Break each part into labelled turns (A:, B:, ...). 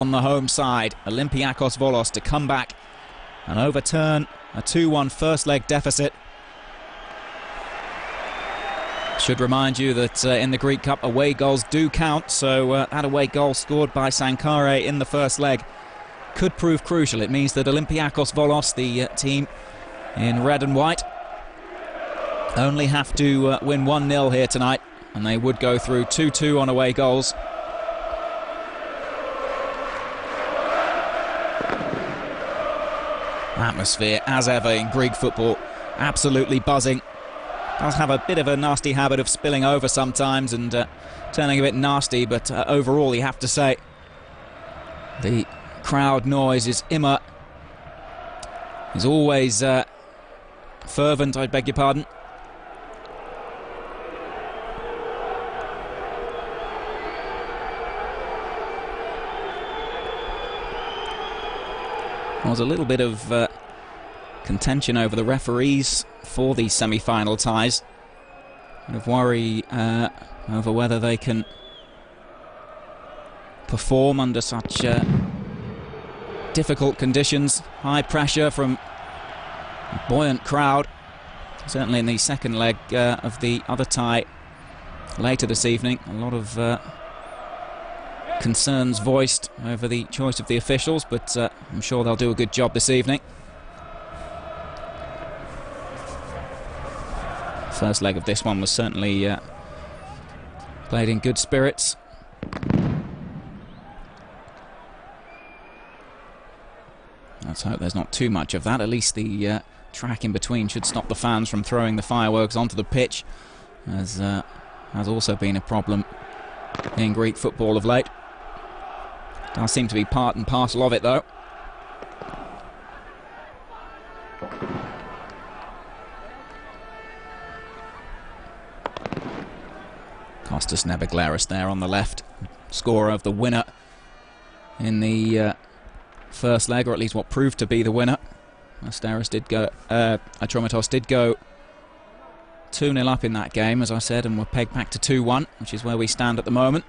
A: On the home side, Olympiakos Volos to come back and overturn a 2-1 first leg deficit. Should remind you that in the Greek Cup away goals do count, so that away goal scored by Sankare in the first leg could prove crucial. It means that Olympiakos Volos, the team in red and white, only have to win 1-0 here tonight, and they would go through 2-2 on away goals. Atmosphere, as ever in Greek football, absolutely buzzing. Does have a bit of a nasty habit of spilling over sometimes and turning a bit nasty, but overall you have to say the crowd noise is always fervent, I beg your pardon. There was a little bit of contention over the referees for these semi-final ties. A bit of worry over whether they can perform under such difficult conditions. High pressure from a buoyant crowd. Certainly in the second leg of the other tie later this evening. A lot of concerns voiced over the choice of the officials, but I'm sure they'll do a good job this evening. First leg of this one was certainly played in good spirits. Let's hope there's not too much of that. At least the track in between should stop the fans from throwing the fireworks onto the pitch, as has also been a problem in Greek football of late. Does seem to be part and parcel of it, though. Kostas Nebeglaris there on the left, scorer of the winner in the first leg, or at least what proved to be the winner. Atromitos did go 2-0 up in that game, as I said, and were pegged back to 2-1, which is where we stand at the moment.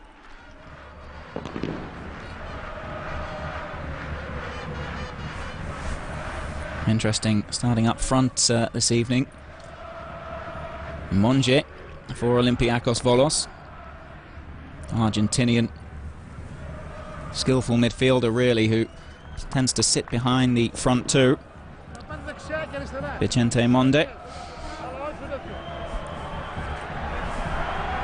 A: Interesting starting up front this evening. Monge for Olympiakos Volos. Argentinian skillful midfielder, really, who tends to sit behind the front two. Vicente Monde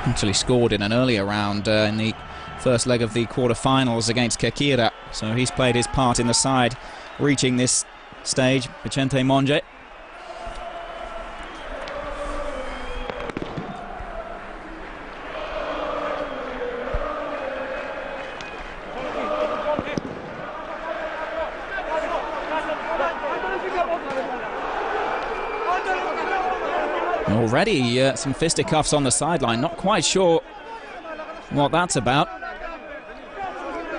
A: actually scored in an earlier round in the first leg of the quarter-finals against Kekira, so he's played his part in the side reaching this stage. Vicente Monde. Already some fisticuffs on the sideline, not quite sure what that's about.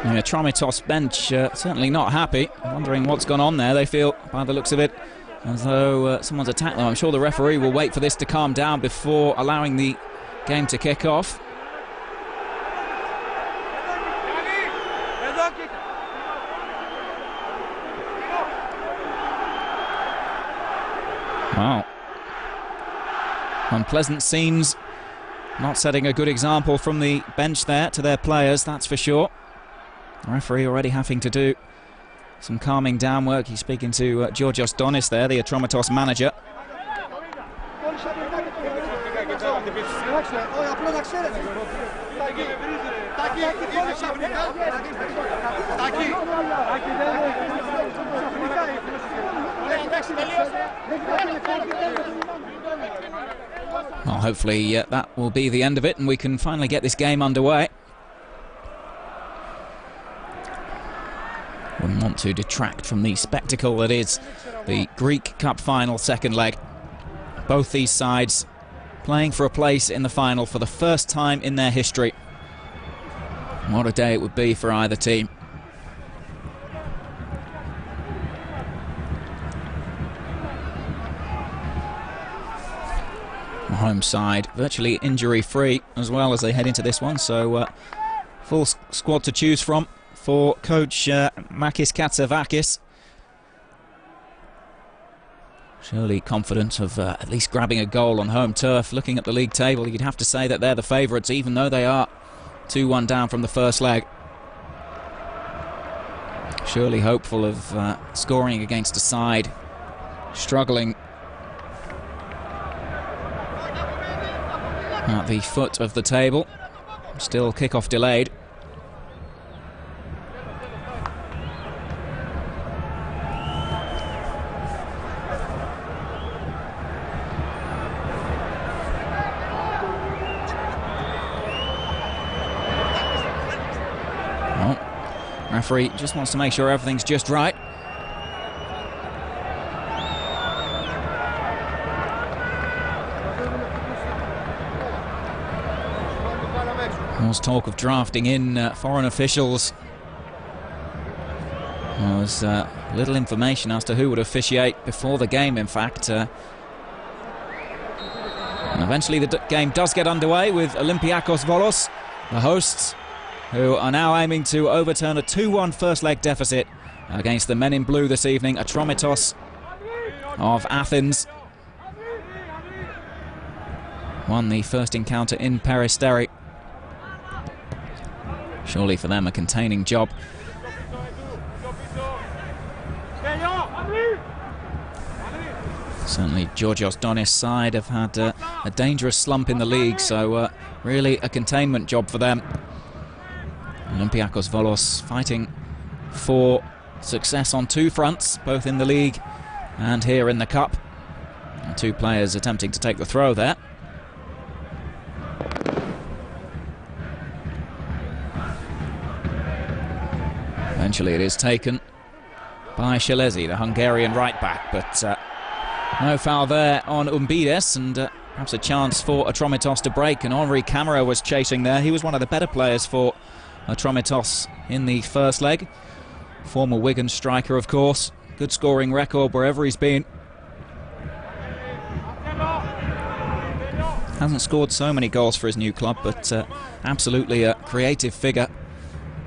A: The Atromitos bench certainly not happy, wondering what's gone on there. They feel, by the looks of it, as though someone's attacked them. I'm sure the referee will wait for this to calm down before allowing the game to kick off. Wow. Unpleasant scenes. Not setting a good example from the bench there to their players, that's for sure. The referee already having to do some calming down work. He's speaking to Georgios Donis there, the Atromitos manager. Well, hopefully that will be the end of it and we can finally get this game underway. Wouldn't want to detract from the spectacle that is the Greek Cup final second leg. Both these sides playing for a place in the final for the first time in their history. What a day it would be for either team. The home side virtually injury-free as well as they head into this one, so full squad to choose from for coach Makis Katsavakis. Surely confident of at least grabbing a goal on home turf. Looking at the league table, you'd have to say that they're the favourites, even though they are 2-1 down from the first leg. Surely hopeful of scoring against a side struggling at the foot of the table. Still kick-off delayed. Referee just wants to make sure everything's just right. There was talk of drafting in foreign officials. There was little information as to who would officiate before the game, in fact. And eventually the game does get underway with Olympiakos Volos, the hosts, who are now aiming to overturn a 2-1 first leg deficit against the men in blue this evening, Atromitos of Athens. Won the first encounter in Peristeri. Surely for them a containing job. Certainly Georgios Donis' side have had a dangerous slump in the league, so really a containment job for them. Olympiakos Volos fighting for success on two fronts, both in the league and here in the cup. And two players attempting to take the throw there. Eventually it is taken by Shelezi, the Hungarian right-back, but no foul there on Umbides, and perhaps a chance for Atromitos to break, and Henri Camara was chasing there. He was one of the better players for Atromitos in the first leg. Former Wigan striker, of course. Good scoring record wherever he's been. Hasn't scored so many goals for his new club, but absolutely a creative figure.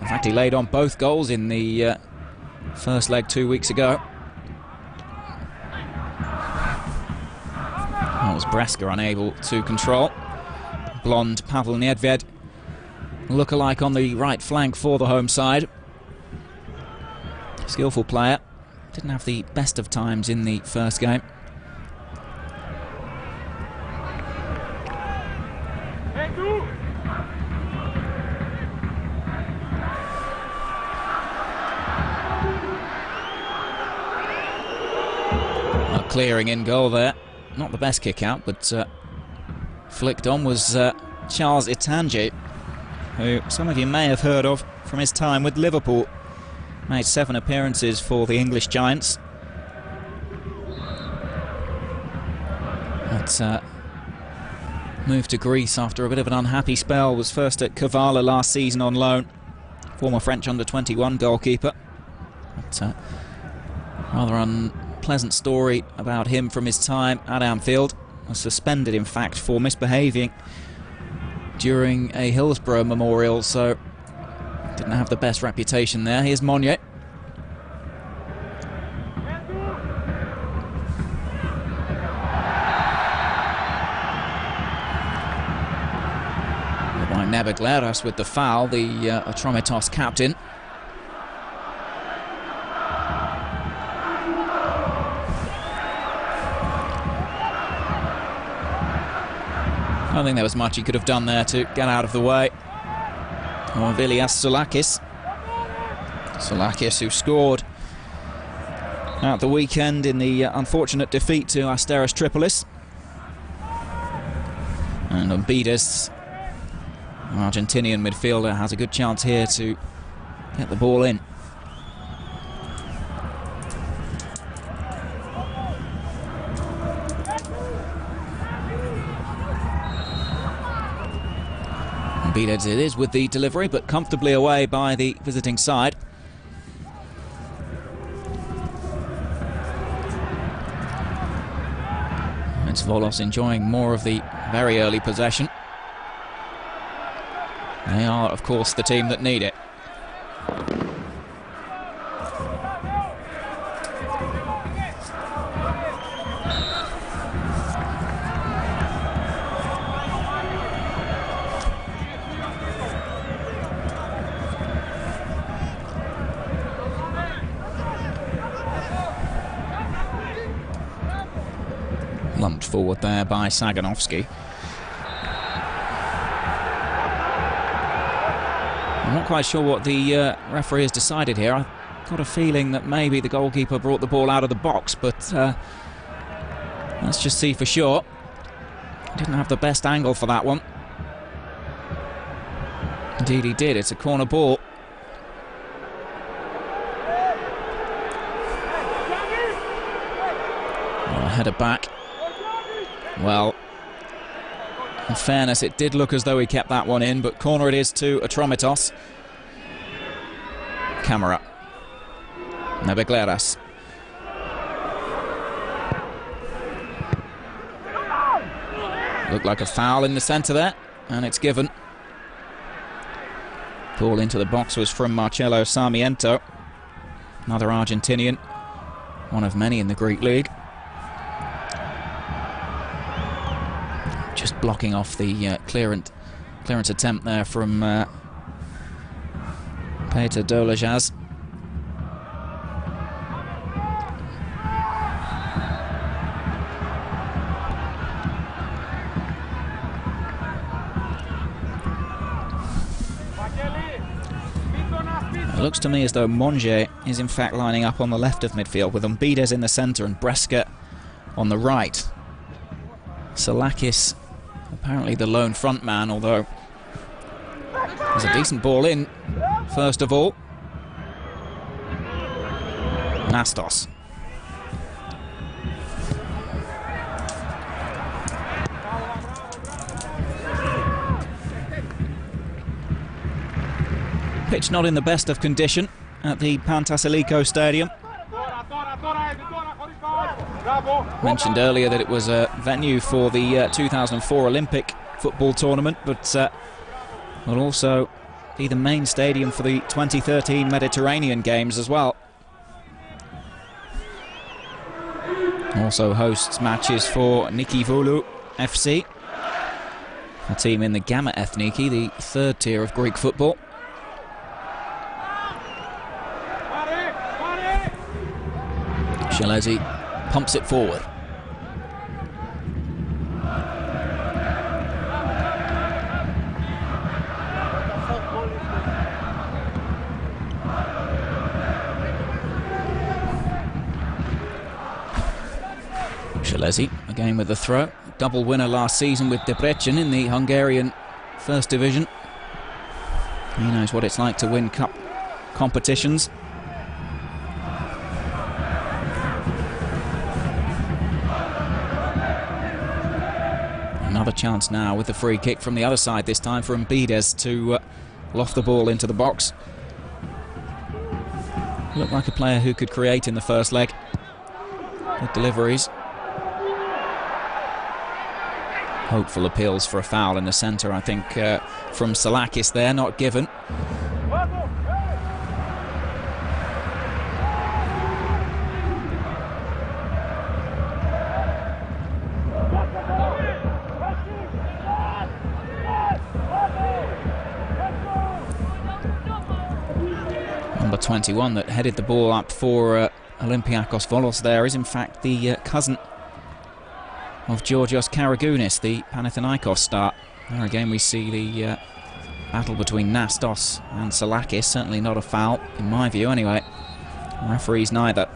A: In fact, he laid on both goals in the first leg 2 weeks ago. That was Breska unable to control. Blonde Pavel Nedved, look-alike on the right flank for the home side. Skillful player. Didn't have the best of times in the first game. Clearing in goal there. Not the best kick out, but flicked on was Charles Itangi, who some of you may have heard of from his time with Liverpool. Made 7 appearances for the English Giants. But moved to Greece after a bit of an unhappy spell. Was first at Kavala last season on loan. Former French under-21 goalkeeper. But rather unpleasant story about him from his time at Anfield. Was suspended, in fact, for misbehaving during a Hillsborough memorial, so didn't have the best reputation there. Here's Monye. By Nebegleras with the foul, the Atromitos captain. I don't think there was much he could have done there to get out of the way. Or Vilias Soulakis. Soulakis, who scored at the weekend in the unfortunate defeat to Asteras Tripolis. And Umbides, Argentinian midfielder, has a good chance here to get the ball in. It is with the delivery, but comfortably away by the visiting side. It's Volos enjoying more of the very early possession. They are, of course, the team that need it. Lumped forward there by Saganovsky. I'm not quite sure what the referee has decided here. I've got a feeling that maybe the goalkeeper brought the ball out of the box, but let's just see for sure. Didn't have the best angle for that one. Indeed he did. It's a corner ball. Well, a header back. Well, in fairness, it did look as though he kept that one in, but corner it is to Atromitos. Camera. Nebegleras. Looked like a foul in the centre there, and it's given. Ball into the box was from Marcelo Sarmiento, another Argentinian, one of many in the Greek league. Just blocking off the clearance attempt there from Peter Dolajaz. It looks to me as though Monge is in fact lining up on the left of midfield, with Umbides in the centre and Bresca on the right. Salakis apparently the lone front man, although there's a decent ball in first of all. Nastos. Pitch not in the best of condition at the Pantasiliko Stadium. Mentioned earlier that it was a venue for the 2004 Olympic football tournament, but will also be the main stadium for the 2013 Mediterranean Games as well. Also hosts matches for Niki Volou FC, a team in the Gamma Ethniki, the third tier of Greek football. Shalezi pumps it forward. Shalezi again with the throw. Double winner last season with Debrecen in the Hungarian First Division. He knows what it's like to win cup competitions. Another chance now with the free kick from the other side, this time for Umbides to loft the ball into the box. Looked like a player who could create in the first leg with deliveries. Hopeful appeals for a foul in the centre, I think, from Salakis there, not given. Number 21 that headed the ball up for Olympiakos Volos there is in fact the cousin of Georgios Karagounis, the Panathinaikos star. There again we see the battle between Nastos and Salakis. Certainly not a foul, in my view anyway. Referees neither.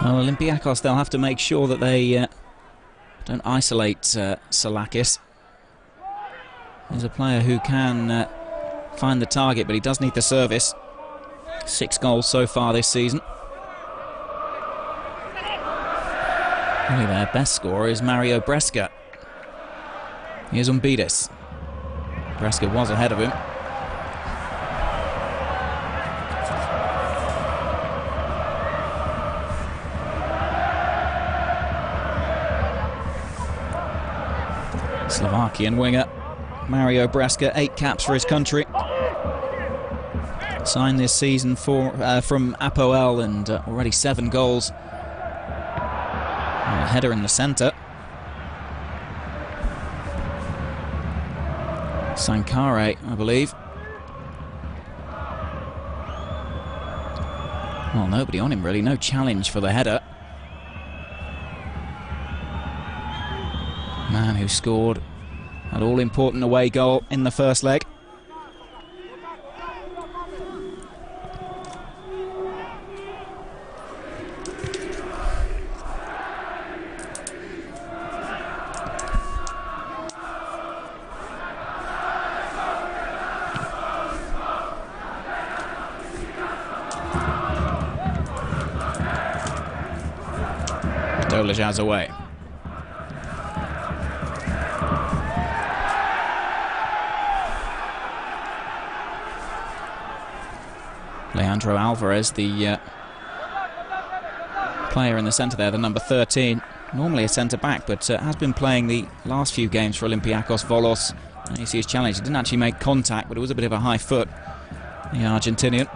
A: Well, Olympiakos, they'll have to make sure that they don't isolate Salakis. He's a player who can find the target, but he does need the service. 6 goals so far this season. Really, their best scorer is Mario Bresca. Here's Umbides. Bresca was ahead of him. Slovakian winger Mario Breska, 8 caps for his country. Signed this season from Apoel, and already 7 goals. A header in the centre. Sankare, I believe. Well, nobody on him really, no challenge for the header. Man who scored an all-important away goal in the first leg. Dolajaz away. Leandro Alvarez, the player in the centre there, the number 13. Normally a centre-back, but has been playing the last few games for Olympiakos Volos. And you see his challenge. He didn't actually make contact, but it was a bit of a high foot, the Argentinian.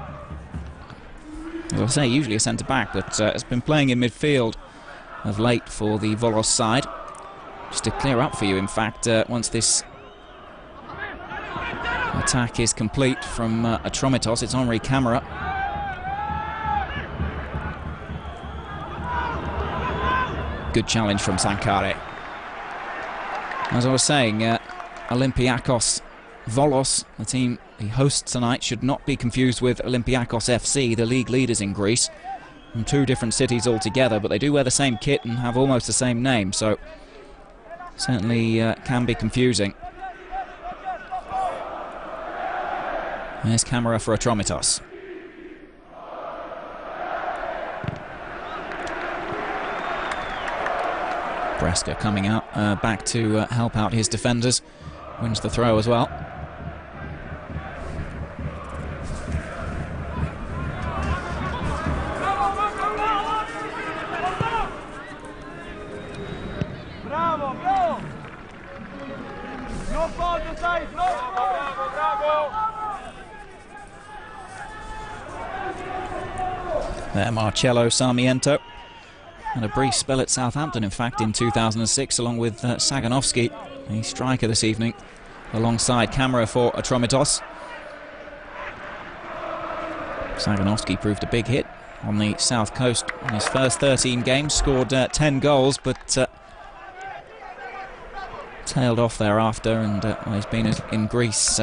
A: As I say, usually a centre-back, but has been playing in midfield of late for the Volos side. Just to clear up for you, in fact, once this attack is complete from Atromitos, it's Henri Camara. Good challenge from Sankare. As I was saying, Olympiakos Volos, the team he hosts tonight, should not be confused with Olympiakos FC, the league leaders in Greece. From 2 different cities altogether, but they do wear the same kit and have almost the same name, so certainly can be confusing. There's Camara for Atromitos. Breska coming out, back to help out his defenders. Wins the throw as well. There, Marcello Sarmiento had a brief spell at Southampton, in fact, in 2006, along with Saganovsky, the striker this evening, alongside Camara for Atromitos. Saganovsky proved a big hit on the south coast in his first 13 games, scored 10 goals, but tailed off thereafter, and he's been in Greece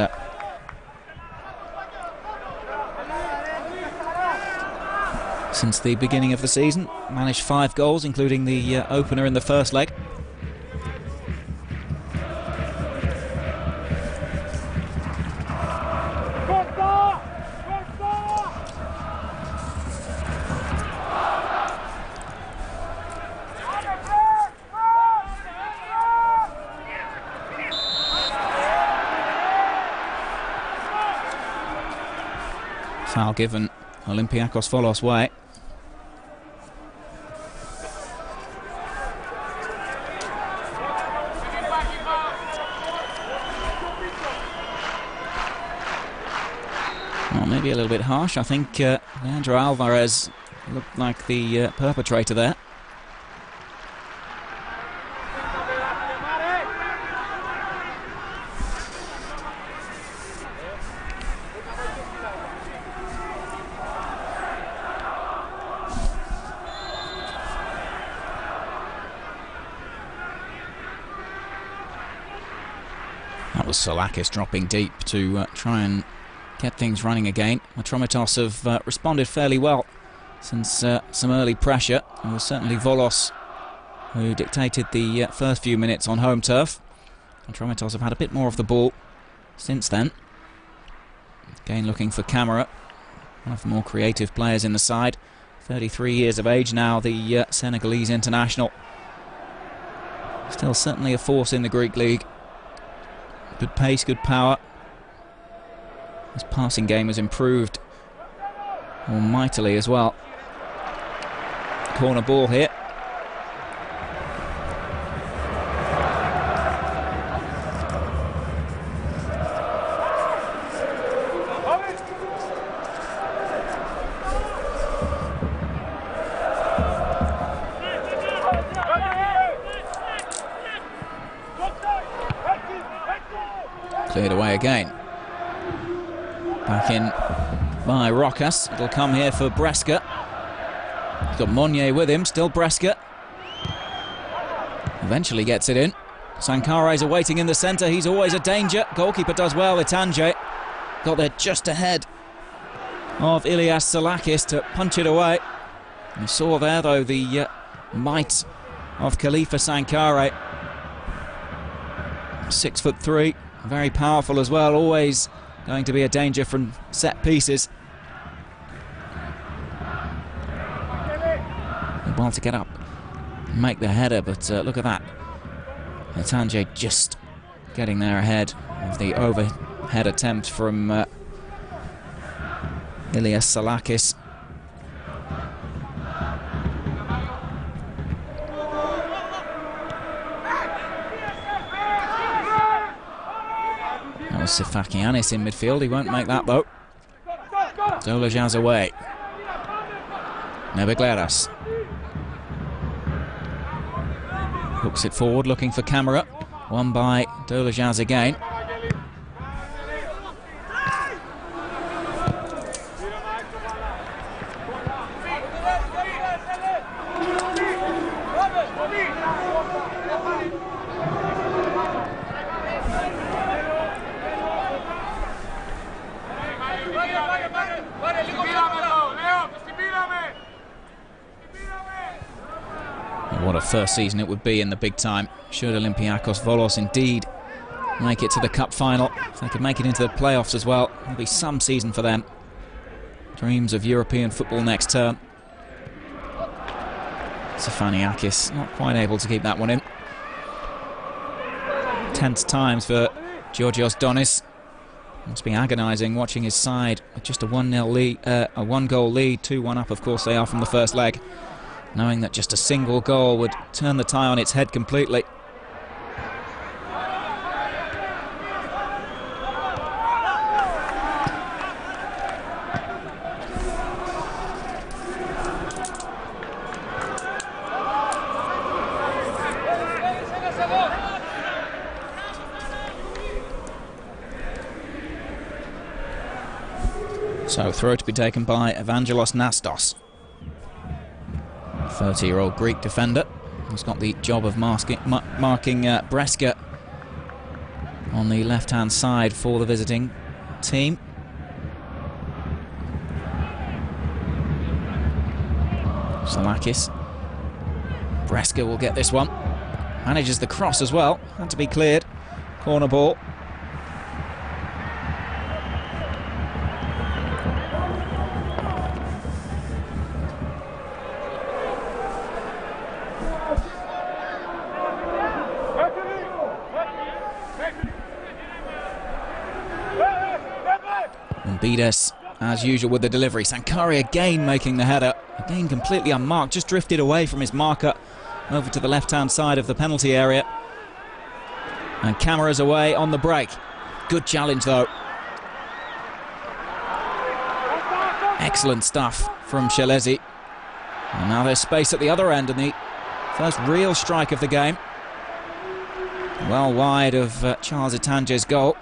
A: since the beginning of the season. Managed 5 goals, including the opener in the first leg. Foul given Olympiakos Volos way. Well, maybe a little bit harsh. I think Leandro Alvarez looked like the perpetrator there. That was Solakis dropping deep to try and get things running again. Atromitos have responded fairly well since some early pressure. It was certainly Volos who dictated the first few minutes on home turf. Atromitos have had a bit more of the ball since then. Again looking for Camara, one of the more creative players in the side. 33 years of age now, the Senegalese international. Still certainly a force in the Greek league. Good pace, good power. His passing game has improved more mightily as well. Corner ball here. Cleared away again. Back in by Rokas. It'll come here for Breska. He's got Monnier with him, still Breska. Eventually gets it in. Sankare's awaiting in the centre, he's always a danger. Goalkeeper does well, Itange. Got there just ahead of Ilias Salakis to punch it away. You saw there though the might of Khalifa Sankare. 6'3", very powerful as well, always going to be a danger from set pieces. Well to get up and make the header, but look at that. Itange just getting there ahead of the overhead attempt from Ilias Salakis. That was Sifakianis in midfield, he won't make that though. Dolajaz away. Nebegleras. Hooks it forward, looking for Camera. Won by Dolajaz again. What a first season it would be in the big time, should Olympiakos Volos indeed make it to the cup final. If they could make it into the playoffs as well, it'll be some season for them. Dreams of European football next term. Stefaniakis not quite able to keep that one in. Tense times for Georgios Donis. Must be agonising watching his side with just a 1-0 lead, a 1-goal lead, 2-1 up of course they are from the first leg. Knowing that just a single goal would turn the tie on its head completely. So throw to be taken by Evangelos Nastos. 30-year-old Greek defender who's got the job of marking Breska on the left-hand side for the visiting team. Salakis. Breska will get this one. Manages the cross as well. Had to be cleared. Corner ball. Bides, as usual with the delivery. Sankare again making the header. Again completely unmarked, just drifted away from his marker over to the left-hand side of the penalty area. And Camera's away on the break. Good challenge though. Excellent stuff from Shelezi. And now there's space at the other end, and the first real strike of the game. Well wide of Charles Itange's goal.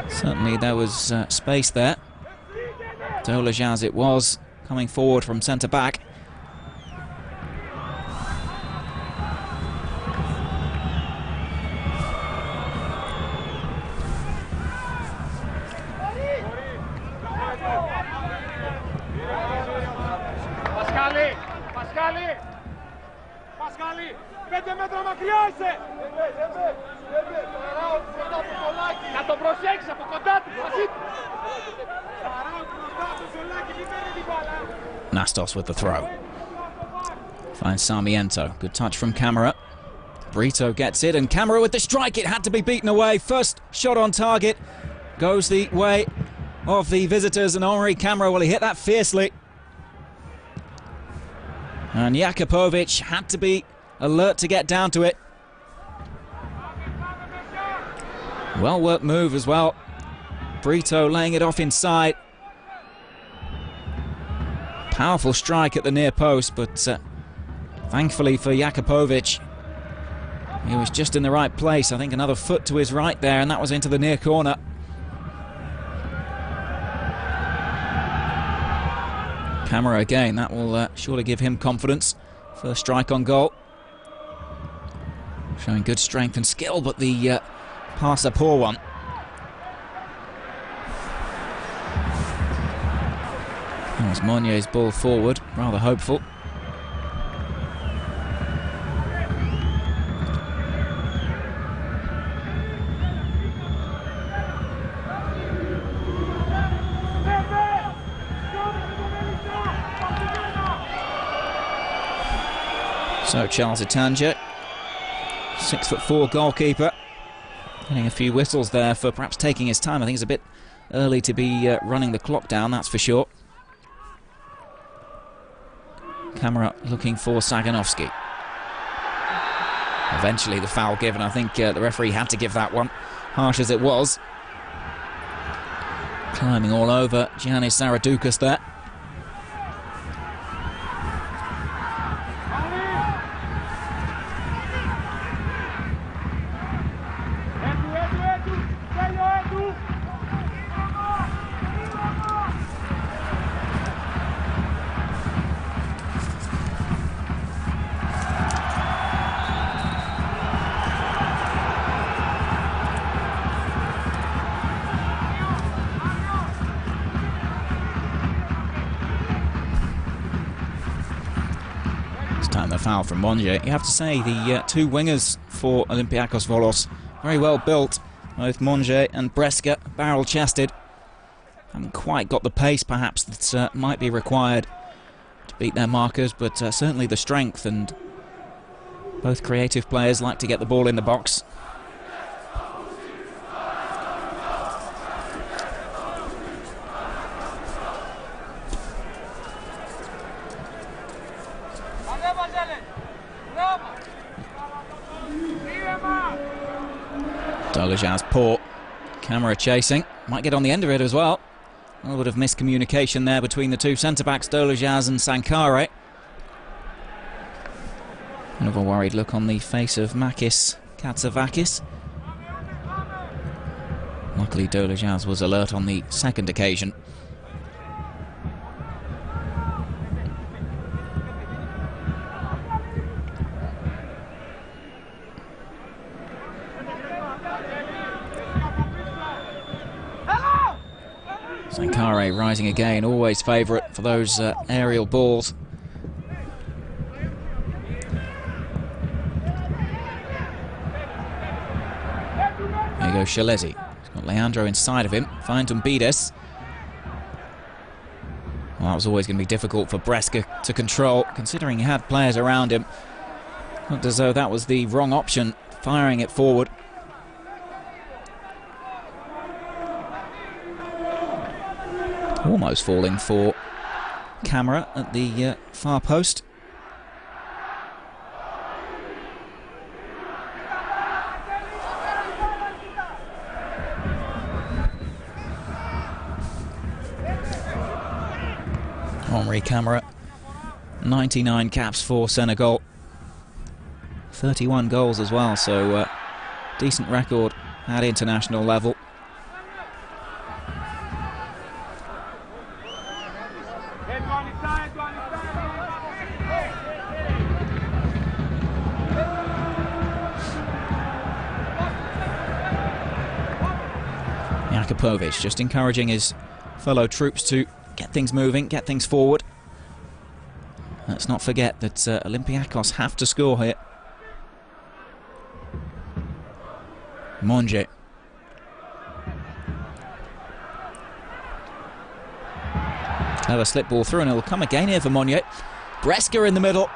A: Certainly there was space there. Dolajaz it was, coming forward from centre-back. Nastos with the throw. Finds Sarmiento. Good touch from Camera. Brito gets it, and Camera with the strike. It had to be beaten away. First shot on target goes the way of the visitors, and Henri Camera, well, he hit that fiercely. And Jakupovic had to be alert to get down to it. Well worked move as well. Brito laying it off inside. Powerful strike at the near post, but Thankfully for Jakupovic, he was just in the right place. I think another foot to his right there, and that was into the near corner. Camera again, that will surely give him confidence. First strike on goal. Showing good strength and skill, but the pass a poor one. That was Monier's ball forward, rather hopeful. So Charles Itanja, 6'4" goalkeeper, getting a few whistles there for perhaps taking his time. I think it's a bit early to be running the clock down, that's for sure. Camera looking for Saganovsky. Eventually the foul given. I think the referee had to give that one, harsh as it was. Climbing all over Giannis Saradoukas there. The foul from Monje. You have to say the two wingers for Olympiakos Volos, very well built, both Monje and Breska, barrel-chested. Haven't quite got the pace perhaps that might be required to beat their markers, but certainly the strength, and both creative players like to get the ball in the box. Dolajaz poor. Camera chasing. Might get on the end of it as well. A little bit of miscommunication there between the two centre-backs, Dolajaz and Sankare. Kind of a worried look on the face of Makis Katsavakis. Luckily Dolajaz was alert on the second occasion. Sankare rising again, always favourite for those aerial balls. There goes Shalezi. He's got Leandro inside of him, finds Umbides. Well, that was always going to be difficult for Breska to control, considering he had players around him. Looked as though that was the wrong option, firing it forward. Almost falling for Camera at the far post. Henri Camera, 99 caps for Senegal, 31 goals as well, so decent record at international level. Jakupovic just encouraging his fellow troops to get things moving, get things forward. Let's not forget that Olympiakos have to score here. Monje. Clever slip ball through, and it'll come again here for Monje. Breska in the middle.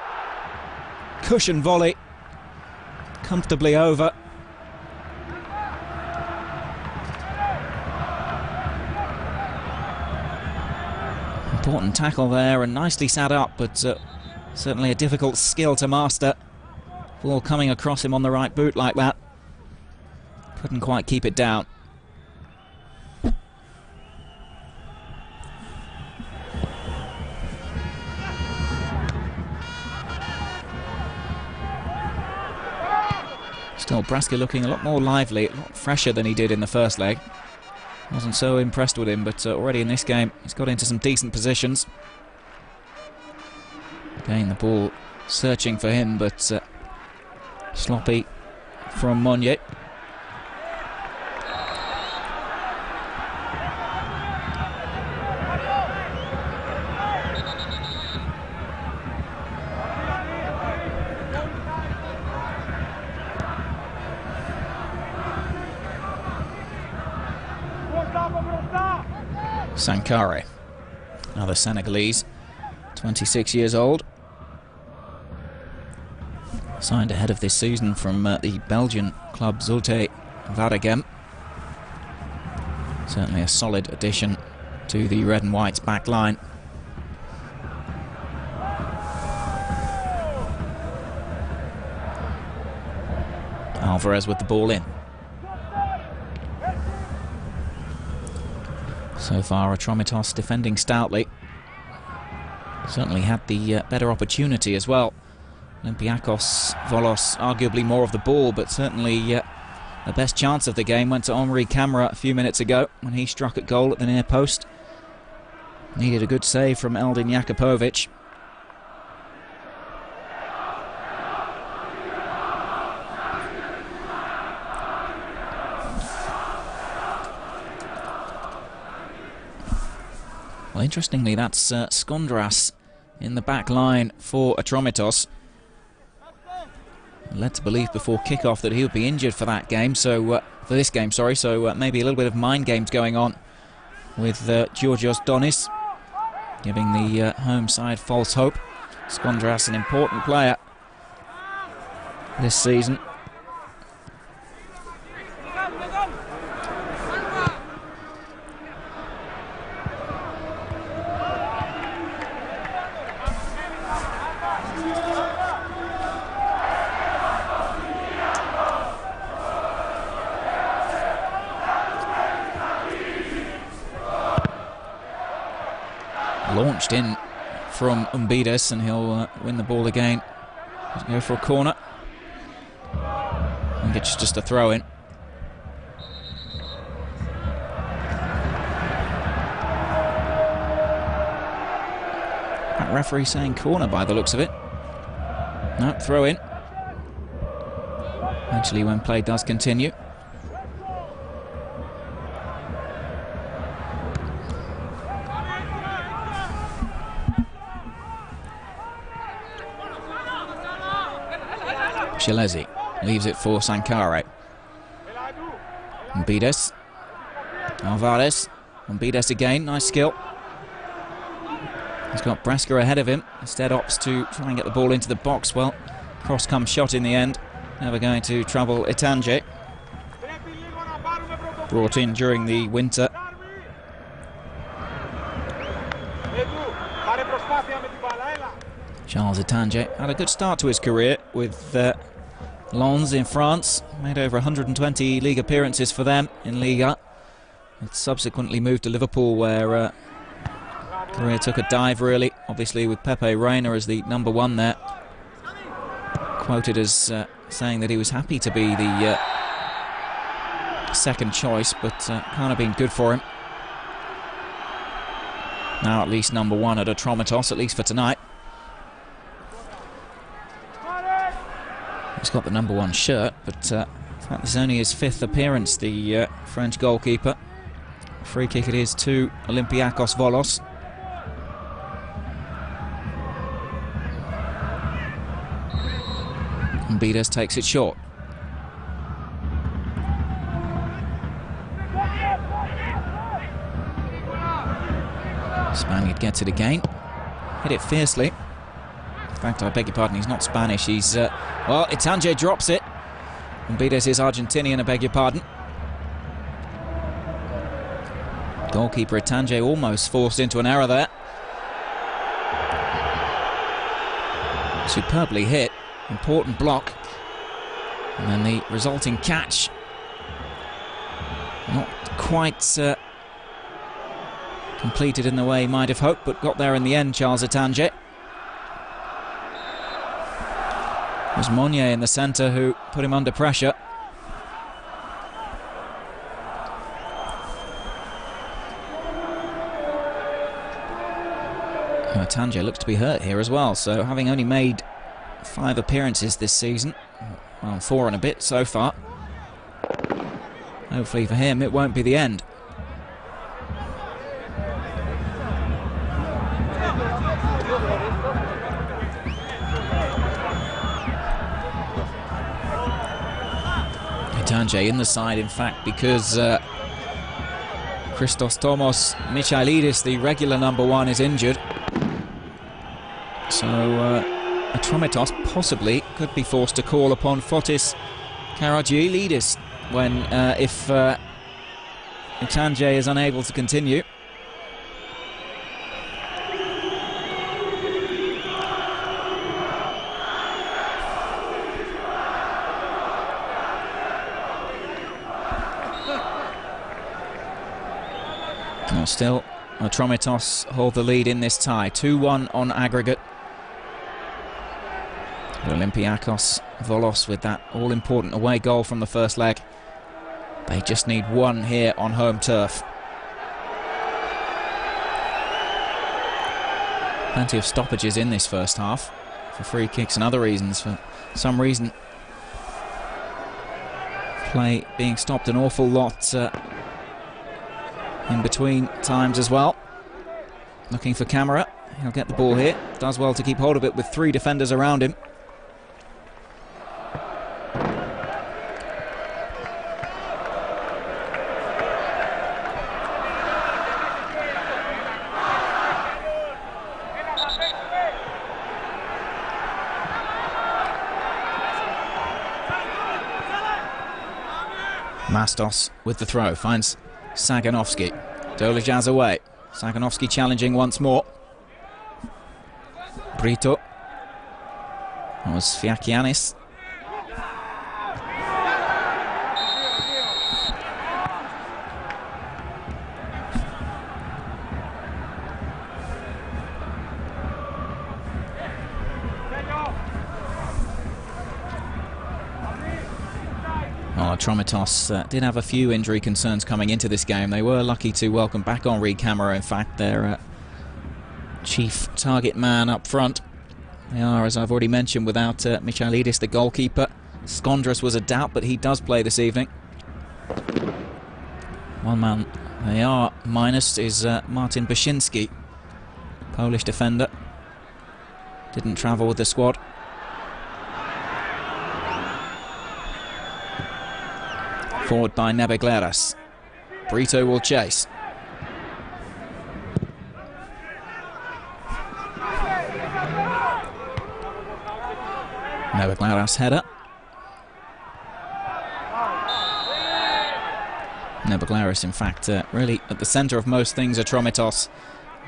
A: Cushion volley. Comfortably over. Important tackle there, and nicely sat up, but certainly a difficult skill to master. Ball coming across him on the right boot like that. Couldn't quite keep it down. Still, Braska looking a lot more lively, a lot fresher than he did in the first leg. Wasn't so impressed with him, but already in this game he's got into some decent positions. Again, the ball searching for him, but sloppy from Monye. Sankare, another Senegalese, 26 years old. Signed ahead of this season from the Belgian club Zulte Waregem. Certainly a solid addition to the red and white's back line. Alvarez with the ball in. So far, Atromitos defending stoutly. Certainly had the better opportunity as well. Olympiakos, Volos, arguably more of the ball, but certainly the best chance of the game went to Omri Camara a few minutes ago when he struck at goal at the near post. Needed a good save from Eldin Jakupovic. Well, interestingly, that's Skondras in the back line for Atromitos. Led to believe before kickoff that he would be injured for that game, so for this game, sorry. So maybe a little bit of mind games going on with Georgios Donis, giving the home side false hope. Skondras, an important player this season. Launched in from Umbides, and he'll win the ball again. He's going to go for a corner. I think it's just a throw in. That referee saying corner by the looks of it. No, throw in. Eventually, when play does continue. Shilezi leaves it for Sankare. Umbides. Alvarez. Umbides again, nice skill. He's got Braska ahead of him. Instead opts to try and get the ball into the box. Well, cross-come shot in the end. Never going to trouble Itanje. Brought in during the winter. Charles Itanje had a good start to his career with Lens in France. Made over 120 league appearances for them in Liga. It subsequently moved to Liverpool, where career took a dive really, obviously with Pepe Reina as the #1 there. Quoted as saying that he was happy to be the second choice, but can't have been good for him. Now at least #1 at Atromitos, at least for tonight. He's got the #1 shirt, but in fact this is only his 5th appearance, the French goalkeeper. Free kick it is to Olympiakos Volos. Umbides takes it short. Spaniard gets it again. Hit it fiercely. In fact, I beg your pardon, he's not Spanish. He's, well, Itanje drops it. Umbides is Argentinian, I beg your pardon. Goalkeeper Itanje almost forced into an error there. Superbly hit. Important block. And then the resulting catch. Not quite completed in the way he might have hoped, but got there in the end, Charles Itanje. It was Monnier in the centre who put him under pressure. Tanje looks to be hurt here as well, so having only made 5 appearances this season, well, 4 and a bit so far, hopefully for him it won't be the end. Tanje in the side, in fact, because Christos Tomos Michailidis, the regular number 1, is injured. So Atromitos possibly could be forced to call upon Fotis Karagiolidis when if Tanje is unable to continue. Well, still, Atromitos hold the lead in this tie, 2-1 on aggregate. Olympiakos, Volos with that all-important away goal from the first leg. They just need 1 here on home turf. Plenty of stoppages in this first half for free kicks and other reasons. For some reason, play being stopped an awful lot in between times as well. Looking for Camera, he'll get the ball here. Does well to keep hold of it with 3 defenders around him. Mastos with the throw, finds Saganovsky. Dolejaz away. Saganovsky challenging once more. Brito. That was Fiakianis. Atromitos did have a few injury concerns coming into this game. They were lucky to welcome back Henri Camara, in fact, their chief target man up front. They are, as I've already mentioned, without Michailidis, the goalkeeper. Skondras was a doubt, but he does play this evening. One man they are minus is Martin Bashinsky, Polish defender. Didn't travel with the squad. Forward by Nebegleras. Brito will chase. Nebegleras header. Nebegleras, in fact, really at the centre of most things. Atromitos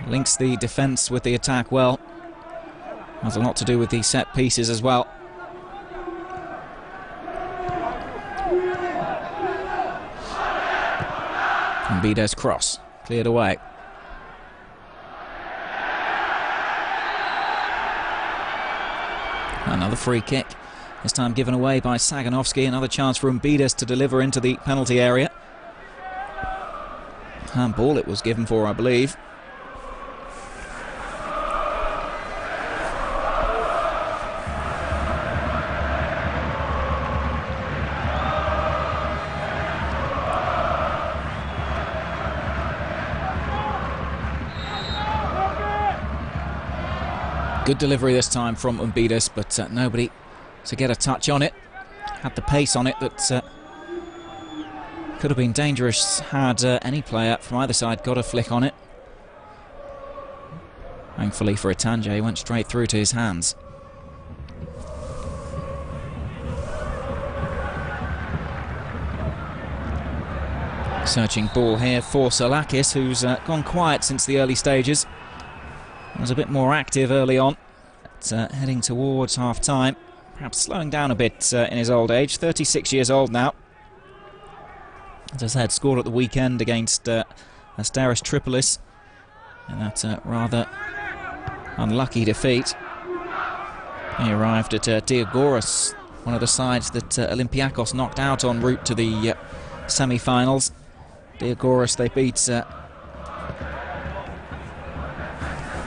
A: links the defence with the attack well. Has a lot to do with the set pieces as well. Bides cross, cleared away. Another free kick, this time given away by Saganovsky. Another chance for Bides to deliver into the penalty area. Handball it was given for, I believe. Good delivery this time from Umbides, but nobody to get a touch on it. Had the pace on it that could have been dangerous had any player from either side got a flick on it. Thankfully for Tanje, he went straight through to his hands. Searching ball here for Salakis, who's gone quiet since the early stages. Was a bit more active early on, but heading towards half-time, perhaps slowing down a bit in his old age. 36 years old now. As I said, scored at the weekend against Asteris Tripolis in that rather unlucky defeat. He arrived at Diagoras, one of the sides that Olympiakos knocked out en route to the semi-finals. Diagoras, they beat...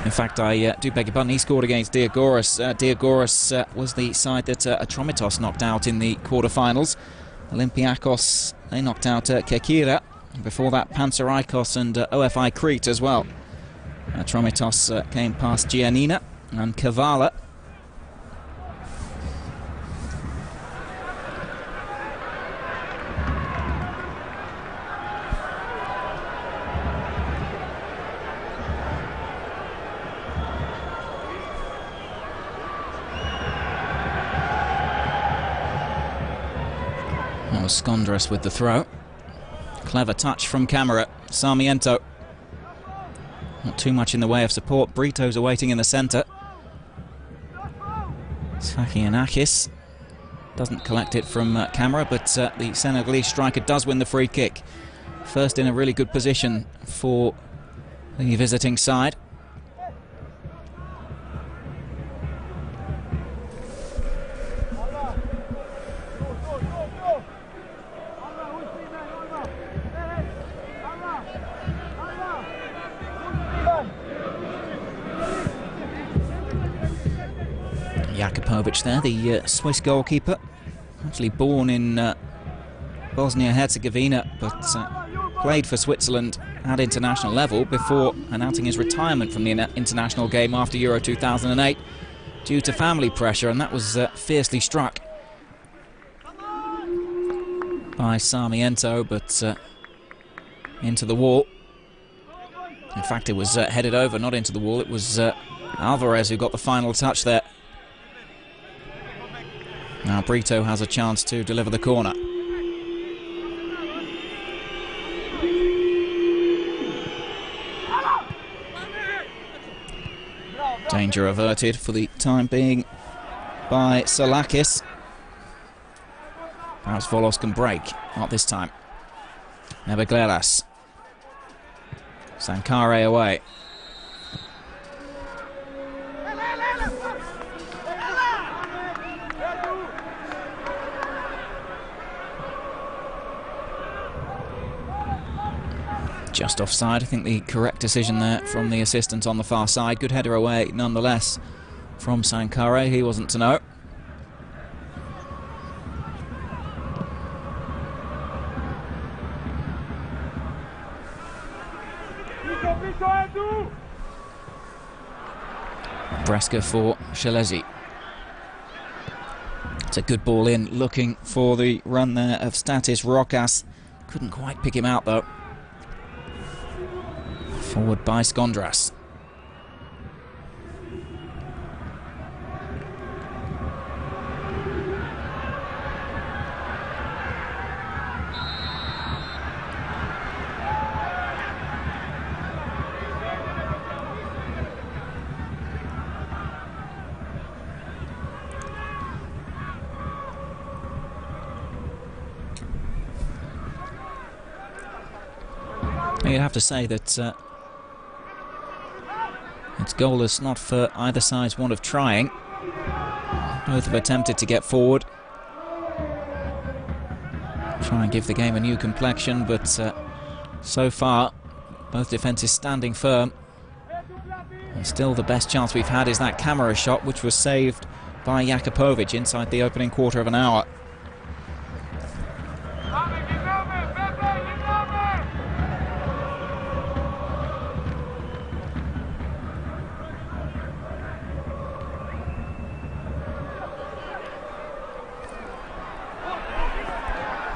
A: in fact, I do beg your pardon, he scored against Diagoras. Diagoras was the side that Atromitos knocked out in the quarter-finals. Olympiakos, they knocked out Kekira. Before that, Panserikos and OFI Crete as well. Atromitos came past Giannina and Kavala. That was Skondras with the throw. Clever touch from camera. Sarmiento. Not too much in the way of support. Brito's awaiting in the centre. Sfakianakis doesn't collect it from camera, but the Senegalese striker does win the free kick. First in a really good position for the visiting side. Jakupovic there, the Swiss goalkeeper, actually born in Bosnia-Herzegovina, but played for Switzerland at international level before announcing his retirement from the international game after Euro 2008 due to family pressure, and that was fiercely struck by Sarmiento, but into the wall. In fact, it was headed over, not into the wall. It was Alvarez who got the final touch there. Now Brito has a chance to deliver the corner. Danger averted for the time being by Salakis. Perhaps Volos can break. Not this time. Nebegleras. Sankare away. Just offside, I think the correct decision there from the assistant on the far side. Good header away nonetheless from Sankare, he wasn't to know. Breska for Shelezi. It's a good ball in, looking for the run there of Statis Rokas. Couldn't quite pick him out though. Forward by Skondras. You'd have to say that it's goalless, not for either side's want of trying. Both have attempted to get forward, try and give the game a new complexion, but so far both defences standing firm. And still the best chance we've had is that camera shot, which was saved by Jakupovic inside the opening quarter of an hour.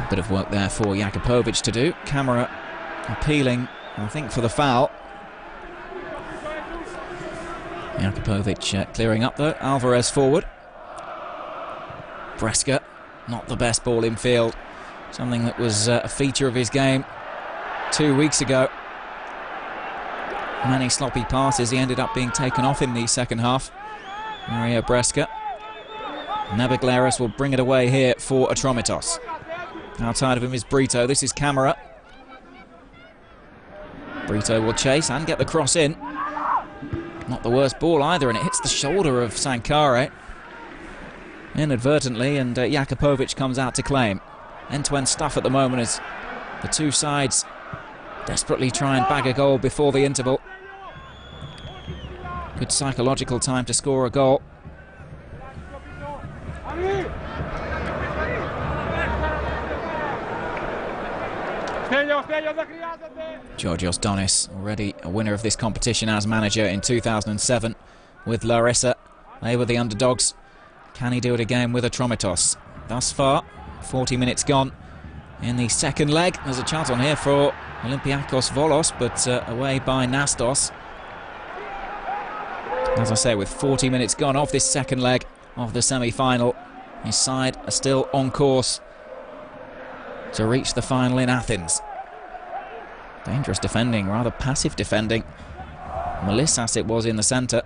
A: Bit of work there for Jakupovic to do. Camera appealing, I think, for the foul. Jakupovic clearing up though. Alvarez forward. Breska, not the best ball in field. Something that was a feature of his game 2 weeks ago. Many sloppy passes. He ended up being taken off in the second half. Mario Breska. Nebegleras will bring it away here for Atromitos. Outside of him is Brito. This is Camera. Brito will chase and get the cross in. Not the worst ball either, and it hits the shoulder of Sankare. inadvertently, and Jakupovic comes out to claim. End-to-end stuff at the moment as the two sides desperately try and bag a goal before the interval. Good psychological time to score a goal. Georgios Donis, already a winner of this competition as manager in 2007 with Larissa. They were the underdogs. Can he do it again with Atromitos? Thus far, 40 minutes gone in the second leg. There's a chance on here for Olympiakos Volos, but away by Nastos. As I say, with 40 minutes gone of this second leg of the semi-final, his side are still on course to reach the final in Athens. Dangerous defending, rather passive defending. Melissas it was in the centre.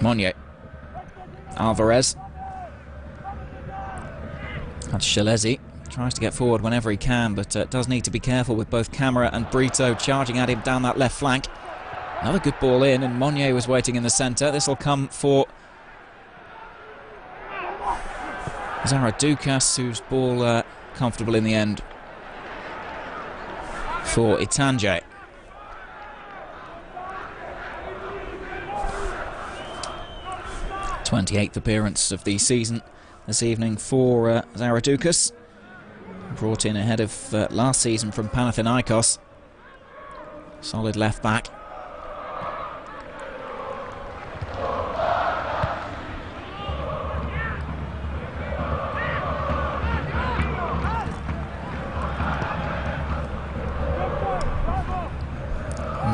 A: Monye. Alvarez. That's Shalezi. Tries to get forward whenever he can, but does need to be careful with both Camara and Brito charging at him down that left flank. Another good ball in, and Monye was waiting in the centre. This will come for Zaradukas, whose ball comfortable in the end for Itanje. '28th appearance of the season this evening for Zaradukas, brought in ahead of last season from Panathinaikos. Solid left back.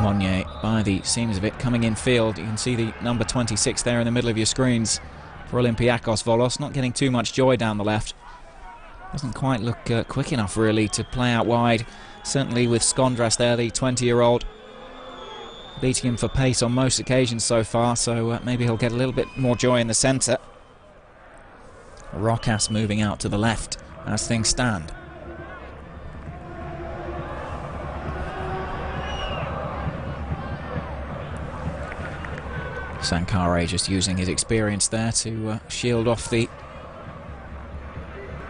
A: Monye, by the seams of it, coming in field. You can see the number 26 there in the middle of your screens for Olympiakos Volos. Not getting too much joy down the left. Doesn't quite look quick enough, really, to play out wide. Certainly with Skondras there, the 20-year-old, beating him for pace on most occasions so far, so maybe he'll get a little bit more joy in the centre. Rokas moving out to the left as things stand. Sankare just using his experience there to shield off the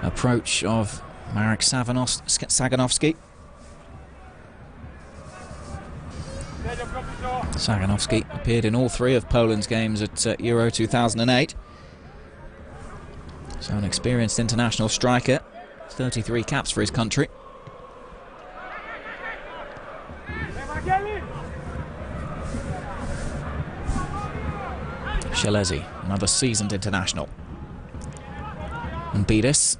A: approach of Marek Saganovsky. Saganovsky appeared in all three of Poland's games at Euro 2008. So an experienced international striker, 33 caps for his country. Shalezi, another seasoned international. And Bidis.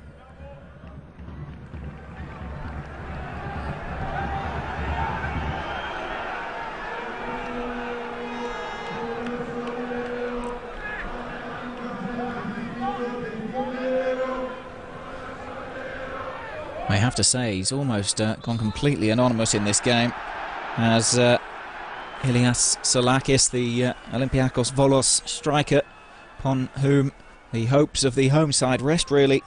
A: I have to say, he's almost gone completely anonymous in this game, as Ilias Solakis, the Olympiakos Volos striker, upon whom the hopes of the home side rest really,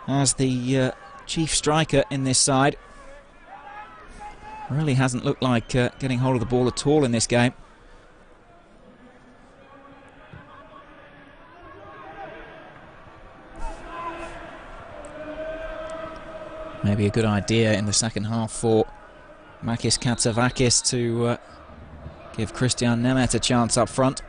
A: as the chief striker in this side, really hasn't looked like getting hold of the ball at all in this game. Maybe a good idea in the second half for Makis Katsavakis to give Christian Nemeth a chance up front.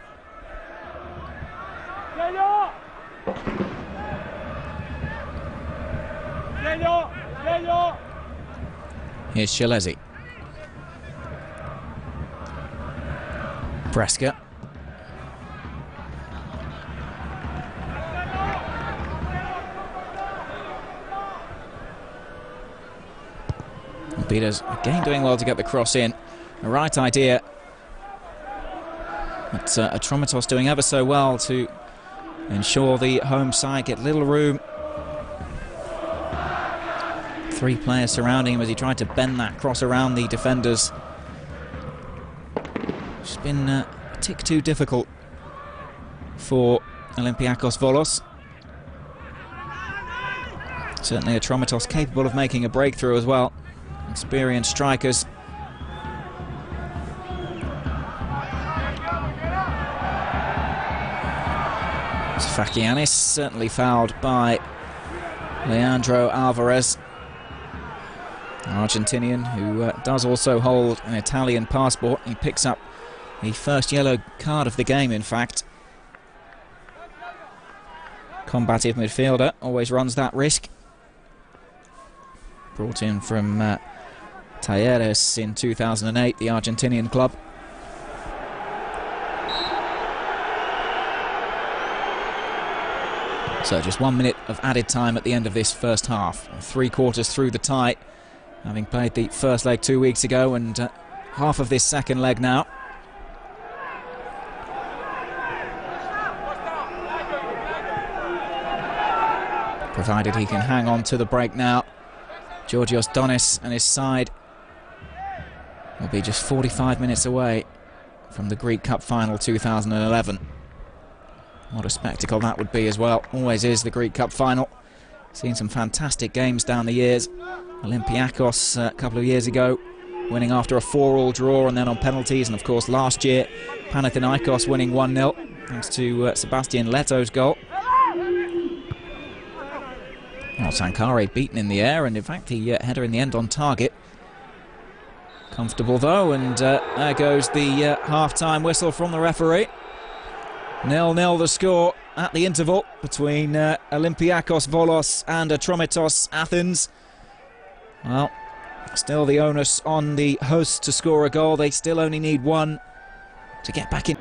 A: Here's Shalezi. Preska. Peters again doing well to get the cross in. The right idea. But Atromitos doing ever so well to ensure the home side get little room. Three players surrounding him as he tried to bend that cross around the defenders. It's been a tick too difficult for Olympiakos Volos. Certainly Atromitos capable of making a breakthrough as well. Experienced strikers. Fakianis certainly fouled by Leandro Alvarez, an Argentinian who does also hold an Italian passport. He picks up the first yellow card of the game, in fact. Combative midfielder, always runs that risk. Brought in from Talleres in 2008, the Argentinian club. So just 1 minute of added time at the end of this first half. 3/4 through the tie, having played the first leg 2 weeks ago, and half of this second leg now. Provided he can hang on to the break now, Georgios Donis and his side will be just 45 minutes away from the Greek Cup final 2011. What a spectacle that would be as well. Always is, the Greek Cup final. Seen some fantastic games down the years. Olympiakos a couple of years ago, winning after a 4-4 draw and then on penalties. And of course last year, Panathinaikos winning 1-0 thanks to Sebastian Leto's goal. Well, Sankare beaten in the air, and in fact the header in the end on target. Comfortable though, and there goes the half-time whistle from the referee. 0-0 the score at the interval between Olympiakos Volos and Atromitos Athens. Well, still the onus on the hosts to score a goal. They still only need one to get back in.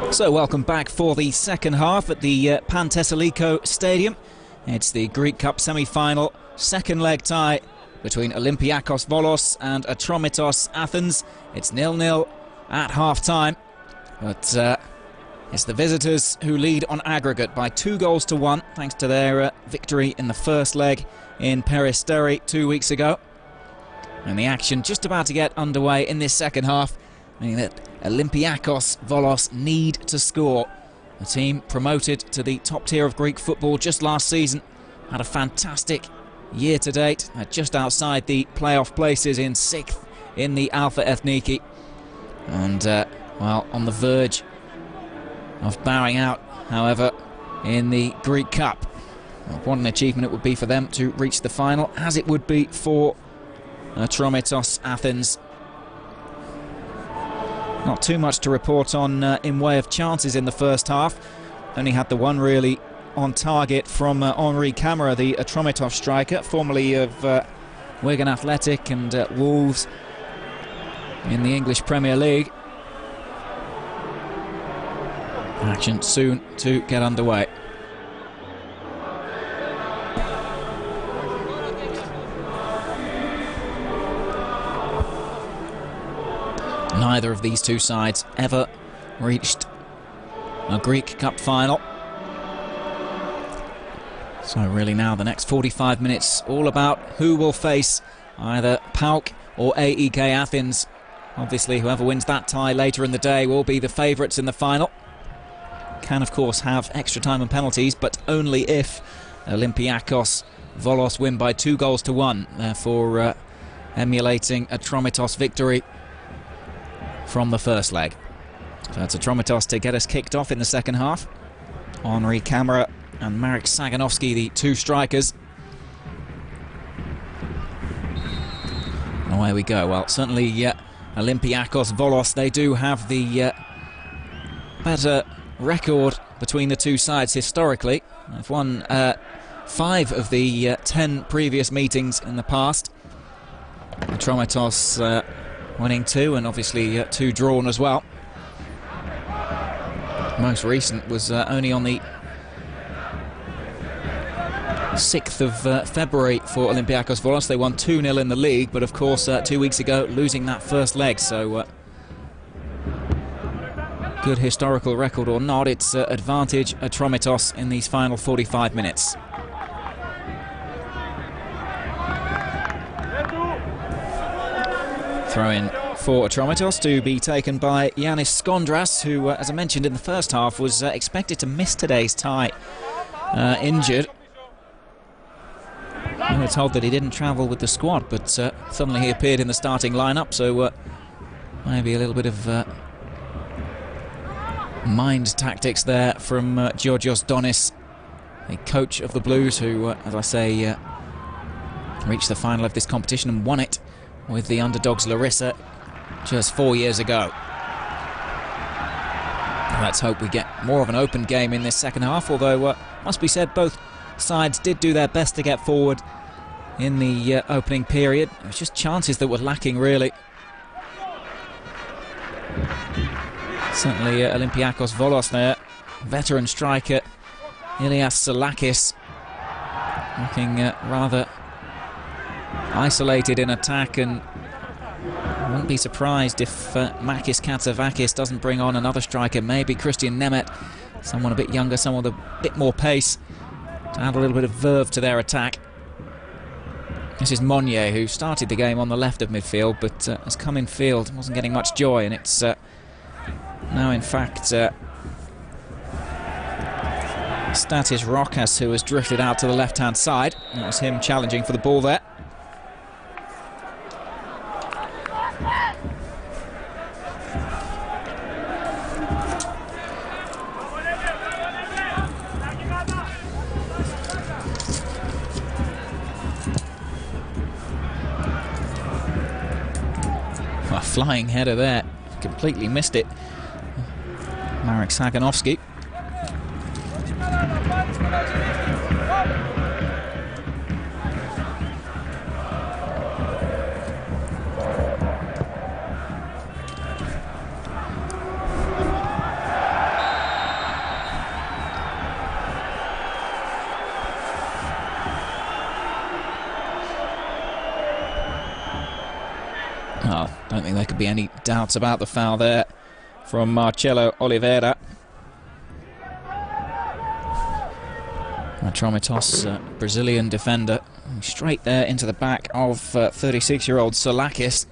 A: So welcome back for the second half at the Pantesaliko Stadium. It's the Greek Cup semi-final, second leg tie between Olympiakos Volos and Atromitos Athens. It's 0-0 at half-time, but it's the visitors who lead on aggregate by 2-1 thanks to their victory in the first leg in Peristeri 2 weeks ago. And the action just about to get underway in this second half, meaning that Olympiakos Volos need to score. The team promoted to the top tier of Greek football just last season had a fantastic year to date, just outside the playoff places in 6th in the Alpha Ethniki, and well, on the verge of bowing out, however, in the Greek Cup. Well, what an achievement it would be for them to reach the final, as it would be for Atromitos Athens. Not too much to report on in way of chances in the first half. Only had the one really on target from Henri Camara, the Atromitos striker, formerly of Wigan Athletic and Wolves in the English Premier League. Action soon to get underway. Neither of these two sides ever reached a Greek Cup final. So really now the next 45 minutes all about who will face either PAOK or AEK Athens. Obviously whoever wins that tie later in the day will be the favourites in the final. Can of course have extra time and penalties, but only if Olympiakos Volos win by 2-1, therefore emulating Atromitos' victory from the first leg. So it's Atromitos to get us kicked off in the second half. Henri Camara and Marek Saganovsky, the two strikers. And away we go. Well, certainly Olympiakos Volos, they do have the better record between the two sides historically. They've won 5 of the 10 previous meetings in the past. Atromitos winning 2 and obviously 2 drawn as well. Most recent was only on the 6th of February for Olympiakos Volos. They won 2-0 in the league, but of course 2 weeks ago losing that first leg, so good historical record or not, it's advantage Atromitos in these final 45 minutes. Throw in for Atromitos to be taken by Yannis Skondras, who, as I mentioned in the first half, was expected to miss today's tie, injured. We were told that he didn't travel with the squad, but suddenly he appeared in the starting lineup, so maybe a little bit of mind tactics there from Georgios Donis, the coach of the Blues, who, as I say, reached the final of this competition and won it with the underdogs Larissa just 4 years ago. Let's hope we get more of an open game in this second half, although must be said both sides did do their best to get forward in the opening period. It was just chances that were lacking, really. Certainly Olympiakos Volos there, veteran striker Ilias Salakis looking rather isolated in attack, and I wouldn't be surprised if Makis Katsavakis doesn't bring on another striker, maybe Christian Nemeth, someone a bit younger, someone with a bit more pace, to add a little bit of verve to their attack. This is Monnier, who started the game on the left of midfield, but has come in field, wasn't getting much joy, and it's now in fact Statis Rokas who has drifted out to the left-hand side. That was him challenging for the ball there. A flying header there, completely missed it. Marek Saganovsky. Oh, don't think there could be any doubts about the foul there from Marcelo Oliveira. Atromitos, Brazilian defender, straight there into the back of 36-year-old Salakis.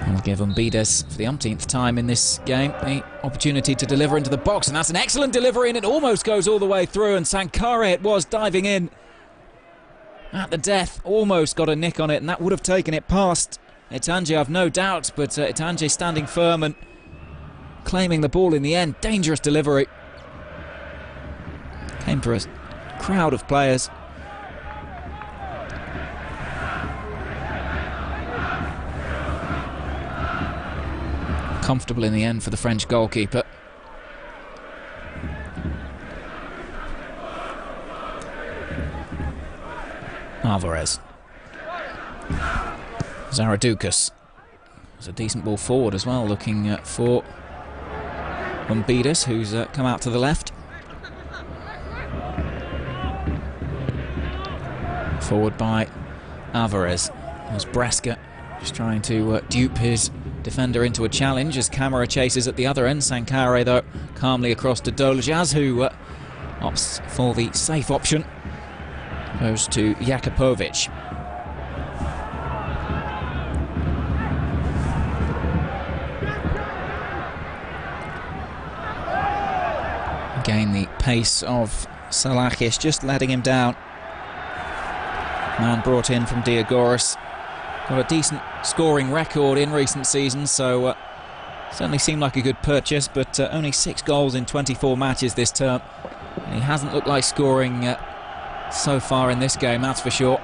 A: We'll give Umbides, for the umpteenth time in this game, the opportunity to deliver into the box, and that's an excellent delivery, and it almost goes all the way through, and Sankare it was diving in at the death, almost got a nick on it, and that would have taken it past Etanji, I've no doubt, but Etanji standing firm and claiming the ball in the end. Dangerous delivery. Came for a crowd of players. Comfortable in the end for the French goalkeeper. Alvarez. Zaradoukas. There's a decent ball forward as well, looking for Umbides, who's come out to the left. Forward by Alvarez. There's Braska, just trying to dupe his defender into a challenge as Camera chases at the other end. Sankare, though, calmly across to Doljaz, who opts for the safe option. Goes to Jakupovic. Again, the pace of Salakis just letting him down. Man brought in from Diagoras. Got a decent scoring record in recent seasons, so certainly seemed like a good purchase, but only 6 goals in 24 matches this term. And he hasn't looked like scoring so far in this game, that's for sure.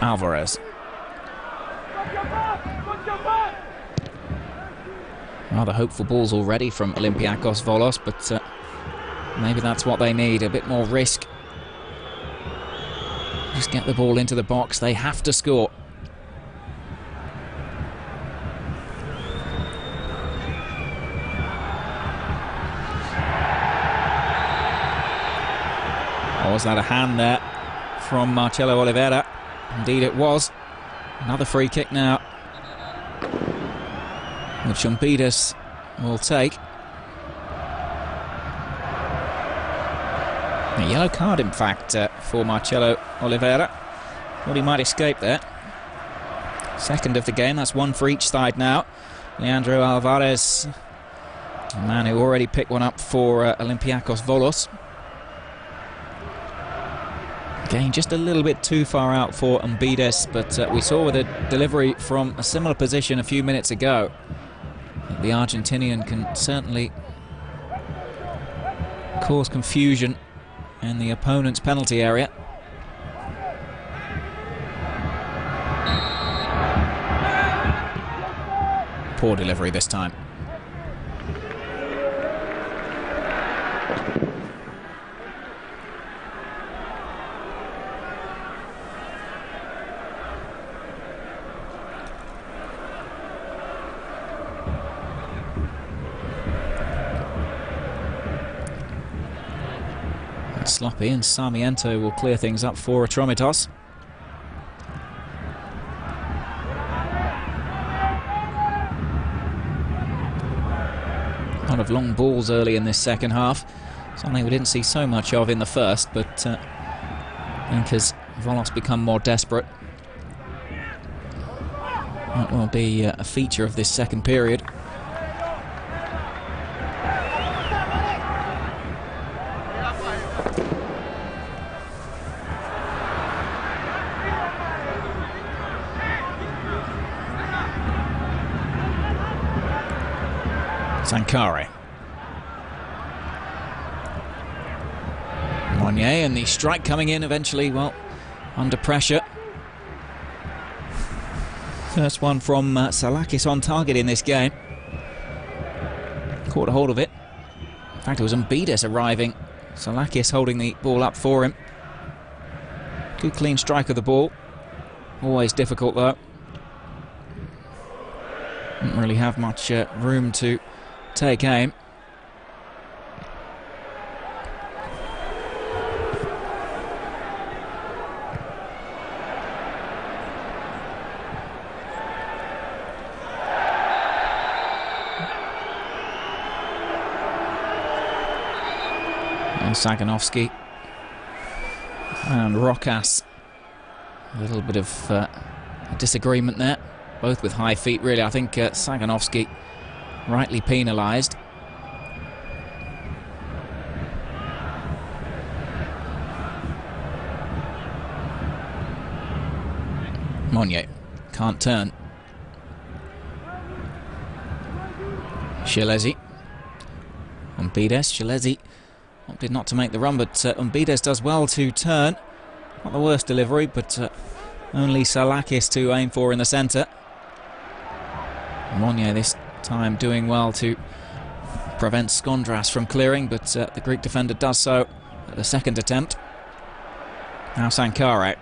A: Alvarez. Rather hopeful balls already from Olympiakos Volos, but Maybe that's what they need, a bit more risk. Just get the ball into the box, they have to score. Or was that a hand there from Marcelo Oliveira? Indeed it was. Another free kick now, which Umbides will take. A yellow card, in fact, for Marcelo Oliveira. Thought he might escape there. Second of the game, that's one for each side now. Leandro Alvarez, a man who already picked one up for Olympiakos Volou. Again, just a little bit too far out for Umbides, but we saw with a delivery from a similar position a few minutes ago, the Argentinian can certainly cause confusion in the opponent's penalty area. Poor delivery this time. Sloppy, and Sarmiento will clear things up for Atromitos. A lot of long balls early in this second half, something we didn't see so much of in the first, but I think as Volou become more desperate, that will be a feature of this second period. Sankare. Monnier, and the strike coming in eventually, well, under pressure. First one from Salakis on target in this game. Caught a hold of it. In fact, it was Umbides arriving. Salakis holding the ball up for him. Good clean strike of the ball. Always difficult though. Didn't really have much room to take aim. And Saganovsky and Rokas. A little bit of a disagreement there, both with high feet really. I think Saganovsky rightly penalised. Monnier can't turn. Shilezi. Umbides. Shilezi opted not to make the run, but Umbides does well to turn. Not the worst delivery, but only Salakis to aim for in the centre. Monnier this time doing well to prevent Skondras from clearing, but the Greek defender does so at the second attempt. Now Sankare.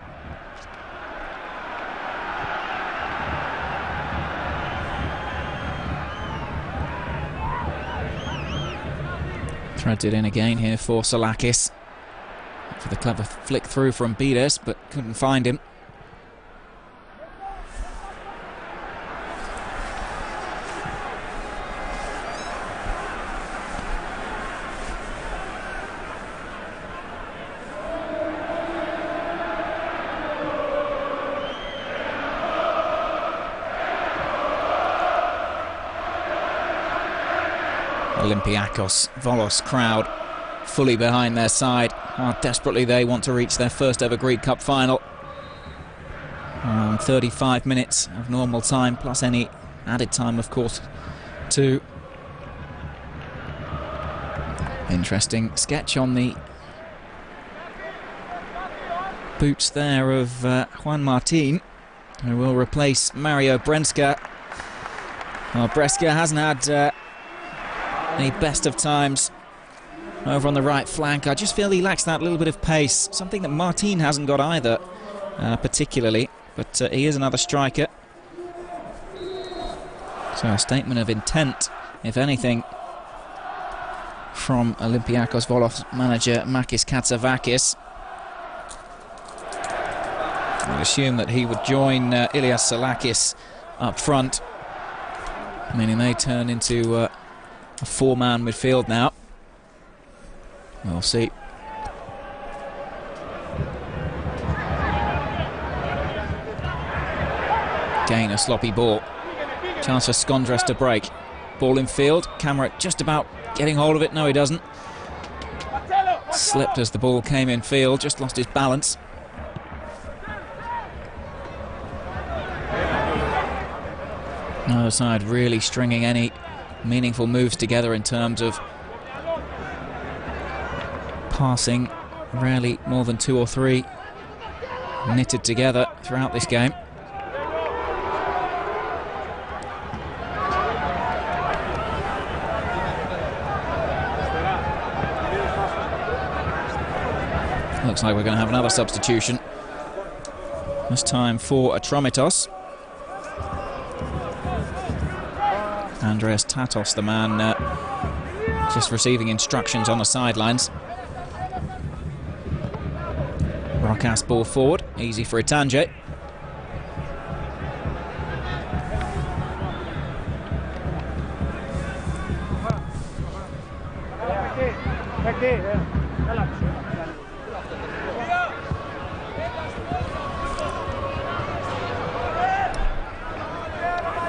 A: Threads it in again here for Salakis. For the clever flick through from Umbides, but couldn't find him. Olympiakos, Volou crowd fully behind their side. How desperately they want to reach their first ever Greek Cup final. 35 minutes of normal time, plus any added time, of course, too. Interesting sketch on the boots there of Juan Martin, who will replace Mario Brenska. Well, Brenska hasn't had the best of times over on the right flank. I just feel he lacks that little bit of pace, something that Martin hasn't got either, particularly, but he is another striker. So a statement of intent, if anything, from Olympiakos Volov's manager Makis Katsavakis. I'd assume that he would join Ilias Salakis up front, meaning they turn into a four-man midfield now. We'll see. Again, a sloppy ball. Chance for Skondras to break. Ball in field. Camera just about getting hold of it. No, he doesn't. Slipped as the ball came in field. Just lost his balance. Other side really stringing any meaningful moves together in terms of passing. Rarely more than 2 or 3 knitted together throughout this game. Looks like we're going to have another substitution. This time for Atromitos. Andreas Tatos, the man just receiving instructions on the sidelines. Rokas ball forward, easy for Itange.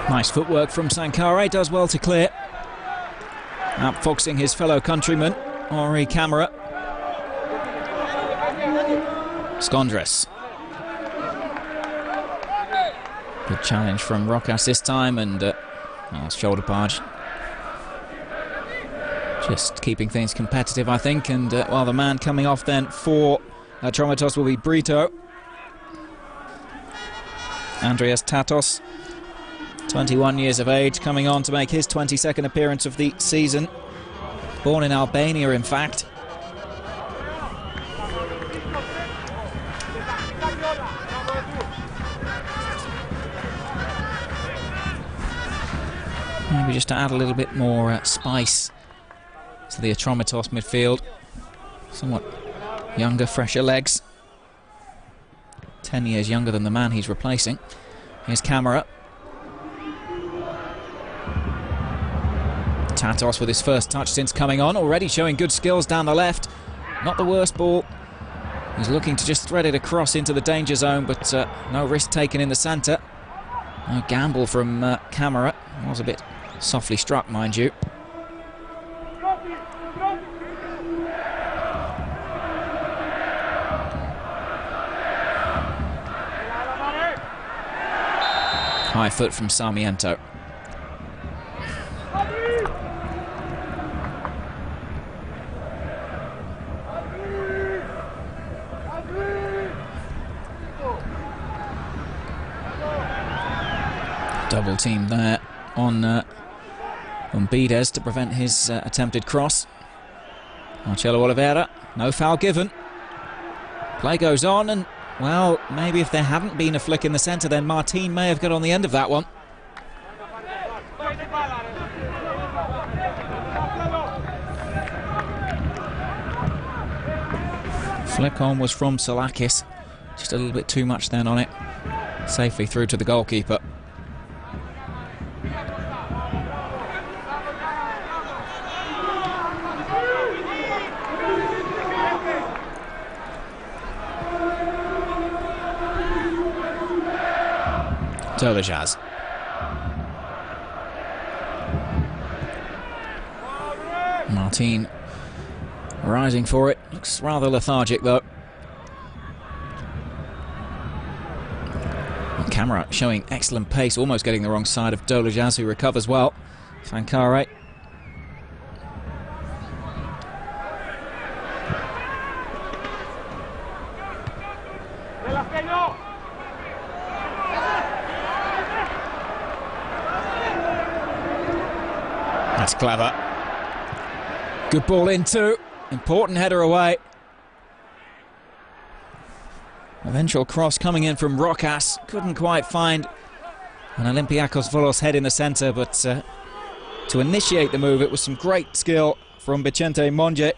A: Nice footwork from Sankare, does well to clear. Outfoxing his fellow countryman, Henri Camara. Skondras. Good challenge from Rokas this time, and shoulder barge. Just keeping things competitive, I think, and while the man coming off then for Atromitos will be Brito. Andreas Tatos, 21 years of age, coming on to make his 22nd appearance of the season. Born in Albania, in fact. Maybe just to add a little bit more spice to the Atromitos midfield. Somewhat younger, fresher legs. 10 years younger than the man he's replacing. Here's Camara. Tatos with his first touch since coming on, already showing good skills down the left. Not the worst ball. He's looking to just thread it across into the danger zone, but no risk taken in the centre. No gamble from Camara. Was a bit softly struck, mind you. High foot from Sarmiento. Double team there on Bides to prevent his attempted cross. Marcelo Oliveira, no foul given. Play goes on, and well, maybe if there hadn't been a flick in the centre, then Martin may have got on the end of that one. Flick on was from Salakis. Just a little bit too much then on it. Safely through to the goalkeeper. Dolejaz. Martin rising for it. Looks rather lethargic though. Camera showing excellent pace, almost getting the wrong side of Dolejaz, who recovers well. Sankare. That's clever. Good ball in too. Important header away. Eventual cross coming in from Rokas. Couldn't quite find an Olympiakos Volos head in the centre, but to initiate the move, it was some great skill from Vicente Monge.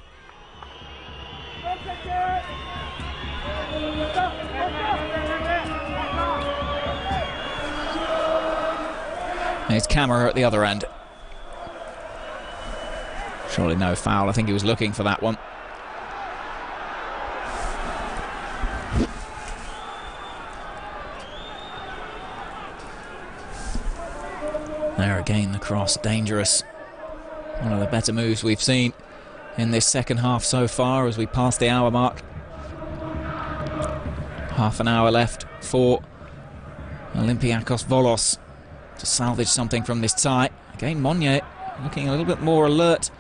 A: His camera at the other end. Surely no foul. I think he was looking for that one. There again, the cross, dangerous. One of the better moves we've seen in this second half so far as we pass the hour mark. Half an hour left for Olympiakos Volos to salvage something from this tie. Again, Monye looking a little bit more alert.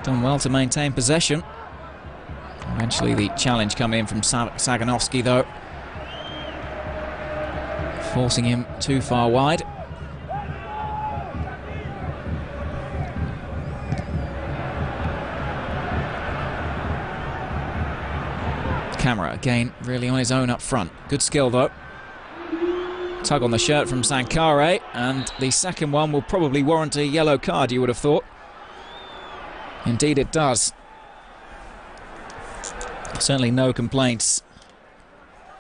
A: Done well to maintain possession. Eventually the challenge coming in from Saganovsky though, forcing him too far wide. Camera again really on his own up front. Good skill though. Tug on the shirt from Sankare, and the second one will probably warrant a yellow card, you would have thought. Indeed it does. Certainly no complaints.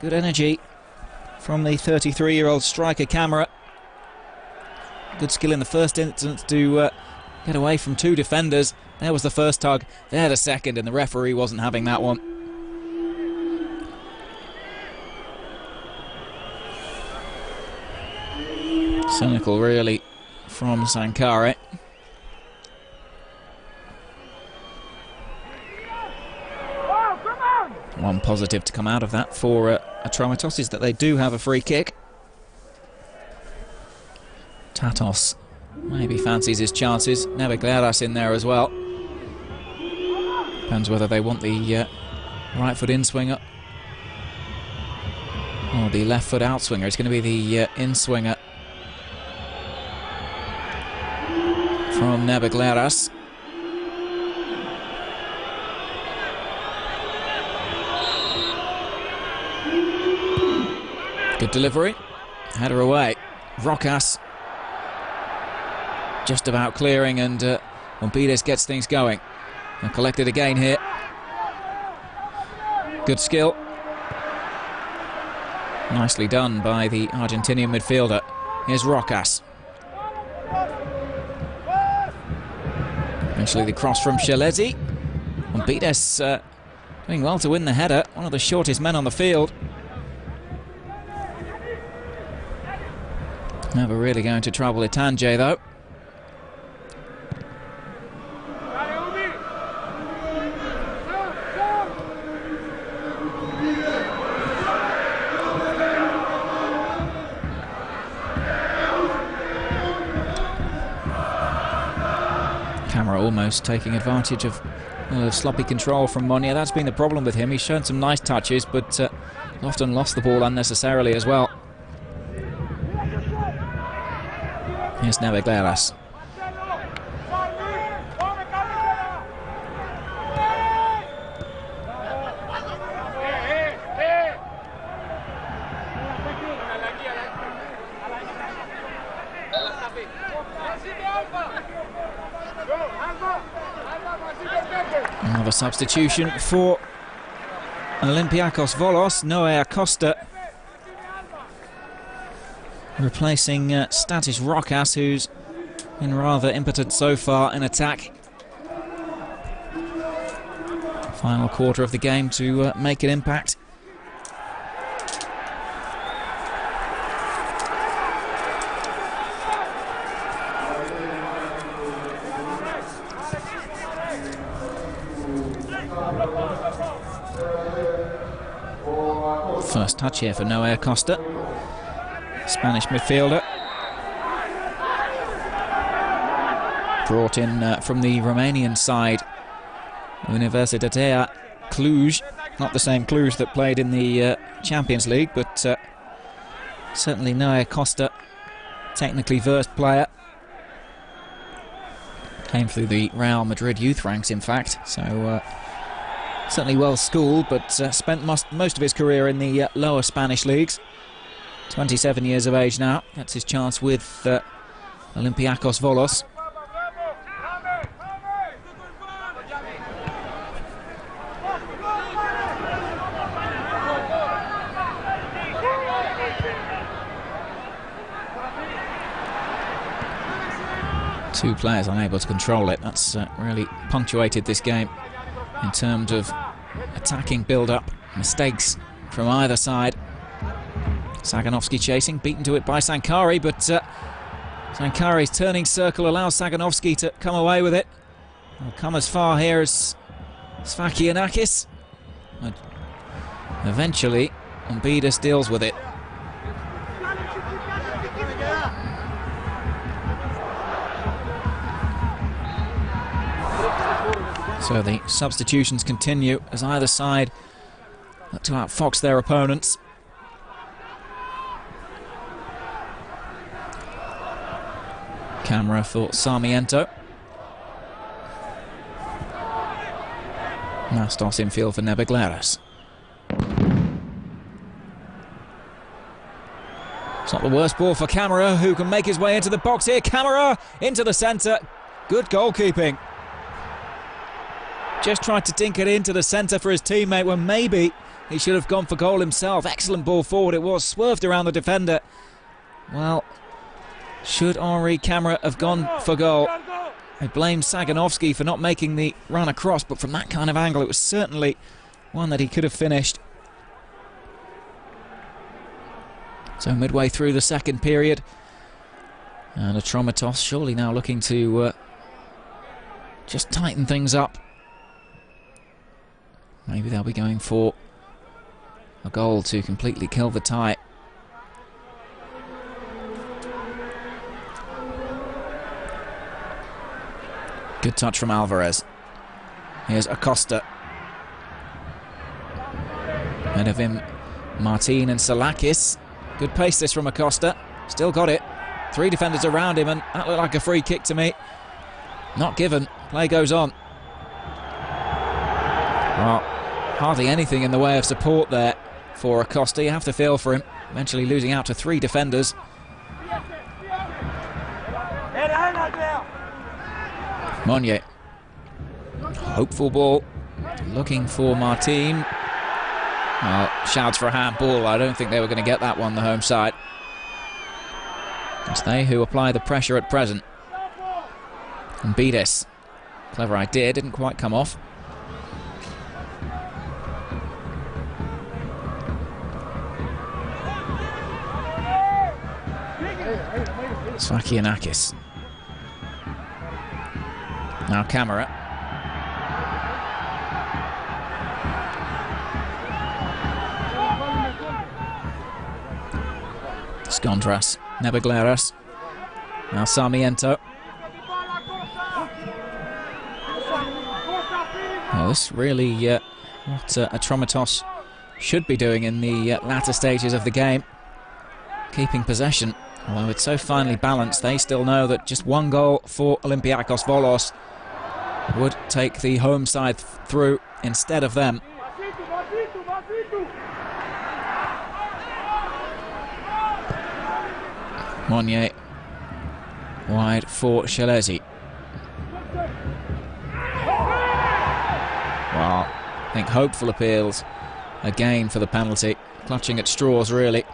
A: Good energy from the 33-year-old striker Camera. Good skill in the first instance to get away from two defenders. There was the first tug, there the second, and the referee wasn't having that one. Cynical really from Sankare. One positive to come out of that for Atromitos is that they do have a free kick. Tatos maybe fancies his chances. Nebegliaras in there as well. Depends whether they want the right foot in-swinger or the left foot out-swinger. It's going to be the in-swinger from Nebegliaras. Good delivery. Header away. Rokas just about clearing, and Bombides gets things going. And collected again here. Good skill. Nicely done by the Argentinian midfielder. Here's Rokas. Eventually the cross from Shelezi. Bombides doing well to win the header. One of the shortest men on the field. Never really going to trouble Itanje though. Camera almost taking advantage of sloppy control from Monye. That's been the problem with him. He's shown some nice touches, but often lost the ball unnecessarily as well. Here's Nebegliaras. Another substitution for Olympiakos Volos. Noé Acosta replacing Statis Rokas, who's been rather impotent so far in attack. Final quarter of the game to make an impact. First touch here for Noé Acosta. Spanish midfielder. Brought in from the Romanian side, Universitatea Cluj. Not the same Cluj that played in the Champions League, but certainly Noé Acosta, technically versed player. Came through the Real Madrid youth ranks, in fact, so certainly well schooled, but spent most of his career in the lower Spanish leagues. 27 years of age now, gets his chance with Olympiakos Volos. Two players unable to control it. That's really punctuated this game in terms of attacking build-up, mistakes from either side. Saganovsky chasing, beaten to it by Sankari, but Sankari's turning circle allows Saganovsky to come away with it. He'll come as far here as Sfakianakis. But eventually, Umbidas deals with it. So the substitutions continue as either side look to outfox their opponents. Camera for Sarmiento. Nastos infield for Nebegleras. It's not the worst ball for Camera, who can make his way into the box here. Camera into the centre. Good goalkeeping. Just tried to dink it into the centre for his teammate when maybe he should have gone for goal himself. Excellent ball forward it was, swerved around the defender. Well, should Henri Camera have gone for goal? They blame Saganovsky for not making the run across, but from that kind of angle it was certainly one that he could have finished. So midway through the second period, and Atromitos surely now looking to just tighten things up. Maybe they'll be going for a goal to completely kill the tie. Good touch from Alvarez. Here's Acosta. Ahead of him, Martin and Salakis. Good pace this from Acosta. Still got it. Three defenders around him, and that looked like a free kick to me. Not given. Play goes on. Well, hardly anything in the way of support there for Acosta. You have to feel for him. Eventually losing out to three defenders. Monye. Hopeful ball. Looking for Martin. Well, shouts for a handball. I don't think they were going to get that one, the home side. It's they who apply the pressure at present. And Bedes. Clever idea, didn't quite come off. Sfakianakis. Now Camera. Skondras. Nebegleras. Now Sarmiento. Well, this really what Atromitos should be doing in the latter stages of the game. Keeping possession. Although it's so finely balanced, they still know that just one goal for Olympiakos Volos would take the home side through instead of them. Monye wide for Shalesi. Well, I think hopeful appeals again for the penalty. Clutching at straws, really.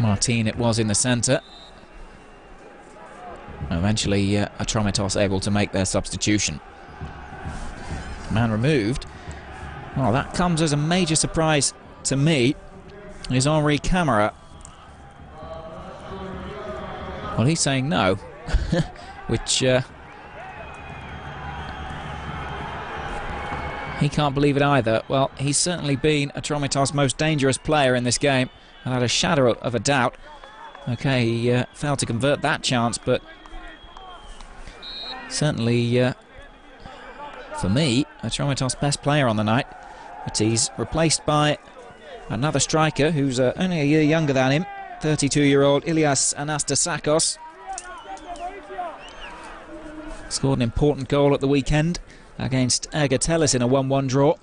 A: Martin it was in the centre. Eventually Atromitos able to make their substitution. Man removed. Well, that comes as a major surprise to me. Is Henri Camera. Well, he's saying no. Which he can't believe it either. Well, he's certainly been Atromitos' most dangerous player in this game. Without a shadow of a doubt. Okay, he failed to convert that chance, but certainly, for me, Atromitos' best player on the night. But he's replaced by another striker who's only a year younger than him, 32-year-old Ilias Anastasakos. Scored an important goal at the weekend against Agatelis in a 1-1 draw.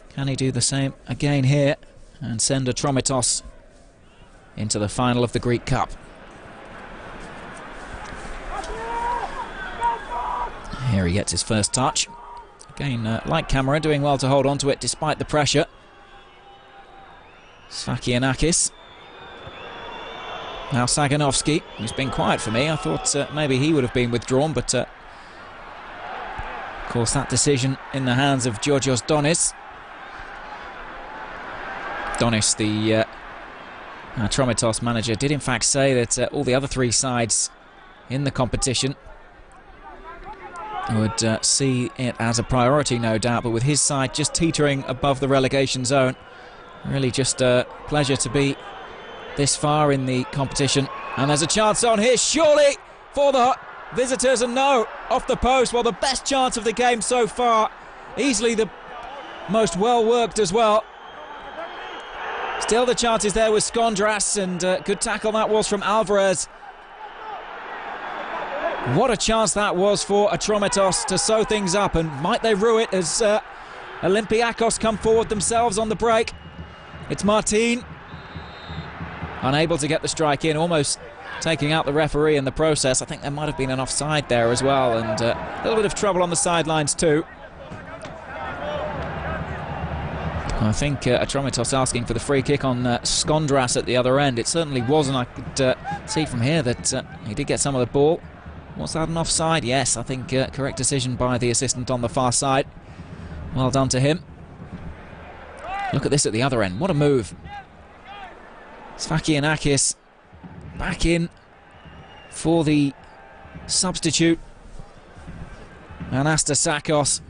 A: Can he do the same again here and send Atromitos into the final of the Greek Cup? Here he gets his first touch. Again, like Camera, doing well to hold on to it despite the pressure. Sfakianakis. Now Saganovsky, who's been quiet for me. I thought maybe he would have been withdrawn, but of course that decision in the hands of Georgios Donis. Donis, the Atromitos manager, did in fact say that all the other three sides in the competition would see it as a priority, no doubt, but with his side just teetering above the relegation zone, really just a pleasure to be this far in the competition. And there's a chance on here, surely, for the visitors, and no, off the post. Well, the best chance of the game so far, easily the most well-worked as well. Still the chances there with Skondras, and good tackle that was from Alvarez. What a chance that was for Atromitos to sew things up, and might they rue it as Olympiakos come forward themselves on the break. It's Martin, unable to get the strike in, almost taking out the referee in the process. I think there might have been an offside there as well, and a little bit of trouble on the sidelines too. I think Atromitos asking for the free kick on Skondras at the other end. It certainly wasn't. I could see from here that he did get some of the ball. Was that an offside? Yes, I think correct decision by the assistant on the far side. Well done to him. Look at this at the other end. What a move. Sfakianakis back in for the substitute. Anastasakos.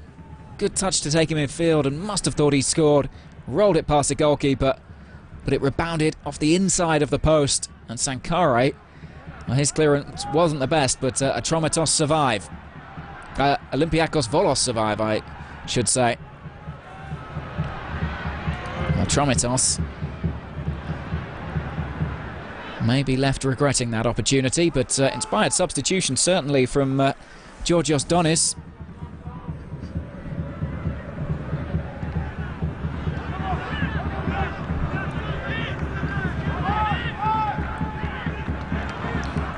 A: Good touch to take him in field and must have thought he scored. Rolled it past the goalkeeper, but it rebounded off the inside of the post. And Sankare, well, his clearance wasn't the best, but Atromitos survive. Olympiakos Volos survive, I should say. Atromitos may be left regretting that opportunity, but inspired substitution certainly from Georgios Donis.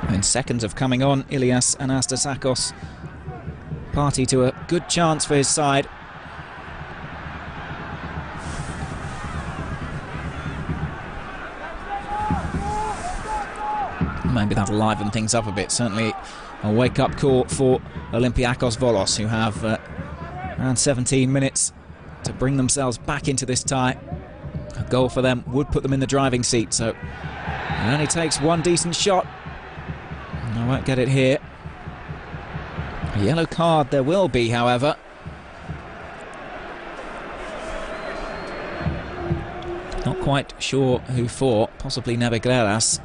A: In seconds of coming on, Ilias Anastasakos party to a good chance for his side. Maybe that'll liven things up a bit. Certainly a wake-up call for Olympiakos Volos, who have around 17 minutes to bring themselves back into this tie. A goal for them would put them in the driving seat, so it only takes one decent shot. I won't get it here. A yellow card there will be, however. Not quite sure who for, possibly Nebegleras.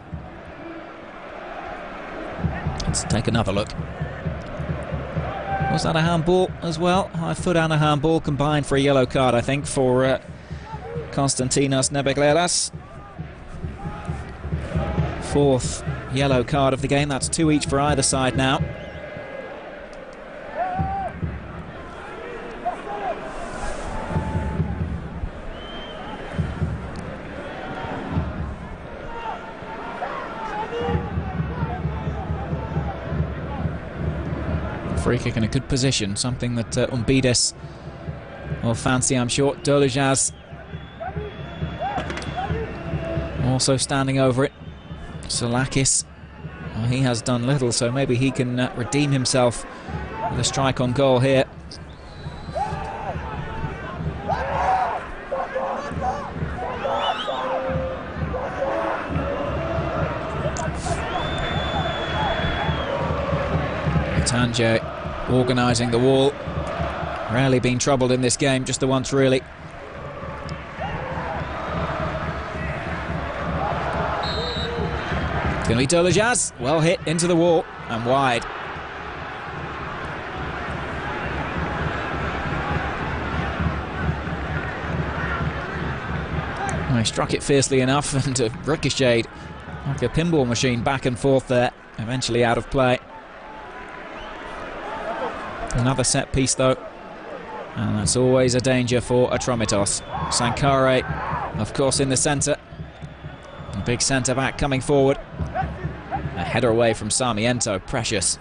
A: Let's take another look. Was that a handball as well? High foot and a handball combined for a yellow card, I think, for Konstantinos Nebegleras. Fourth yellow card of the game. That's 2 each for either side now. Free kick in a good position, something that Umbides will fancy, I'm sure. Dolujaz also standing over it. Solakis, well, he has done little, so maybe he can redeem himself with a strike on goal here. Tanje organising the wall. Rarely been troubled in this game, just the once really. Gonna be Dolujaz, well hit into the wall and wide. Well, he struck it fiercely enough and ricocheted like a pinball machine back and forth there, eventually out of play. Another set piece though, and that's always a danger for Atromitos. Sankare, of course, in the centre. A big centre back coming forward. A header away from Sarmiento, precious.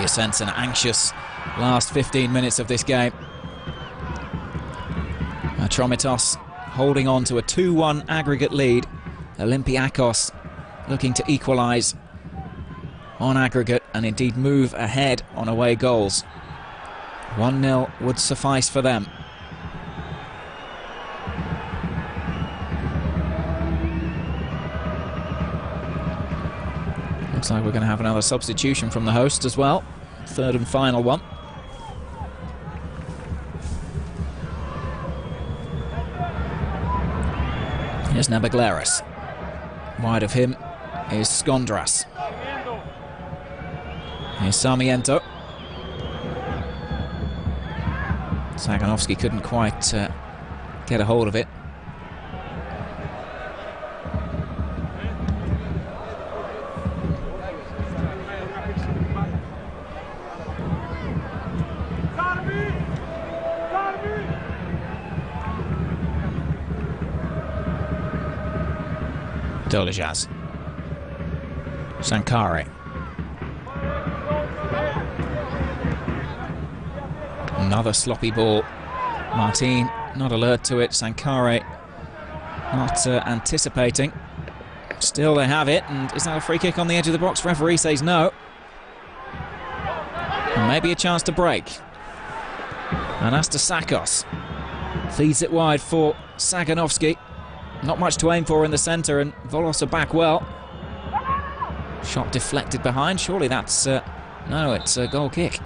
A: You sense an anxious last 15 minutes of this game. Atromitos holding on to a 2-1 aggregate lead. Olympiakos looking to equalise on aggregate and indeed move ahead on away goals. 1-0 would suffice for them. Looks like we're going to have another substitution from the host as well. Third and final one. Here's Nabagleris. Wide of him is Skondras. Here's Sarmiento. Saganovsky couldn't quite get a hold of it. Dolejaz. Sankare. Another sloppy ball. Martin not alert to it. Sankare not anticipating. Still they have it, and is that a free kick on the edge of the box? Referee says no. And maybe a chance to break. Anastasakos feeds it wide for Saganovsky. Not much to aim for in the centre, and Volos are back well. Shot deflected behind. Surely that's... no, it's a goal kick.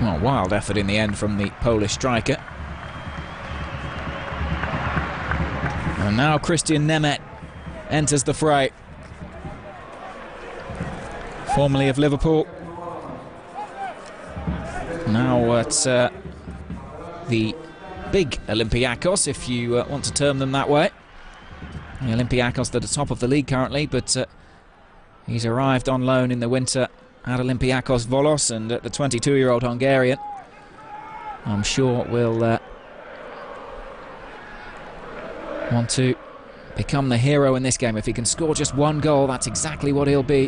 A: Well, wild effort in the end from the Polish striker. And now Christian Nemeth enters the fray. Formerly of Liverpool. Now it's... the big Olympiakos, if you want to term them that way. The Olympiakos at the top of the league currently, but he's arrived on loan in the winter at Olympiakos Volos, and the 22-year-old Hungarian, I'm sure, will want to become the hero in this game. If he can score just one goal, that's exactly what he'll be.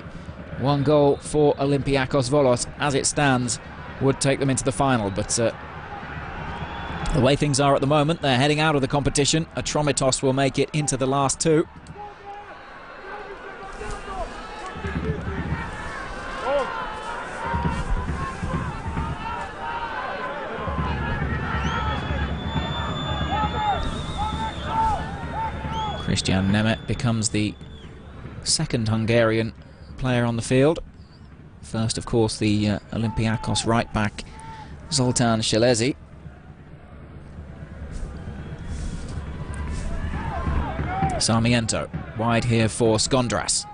A: One goal for Olympiakos Volos, as it stands, would take them into the final, but the way things are at the moment, they're heading out of the competition. Atromitos will make it into the last two. Christian Nemeth becomes the second Hungarian player on the field. First, of course, the Olympiakos right-back Zoltán Szelezi. Sarmiento, wide here for Skondras.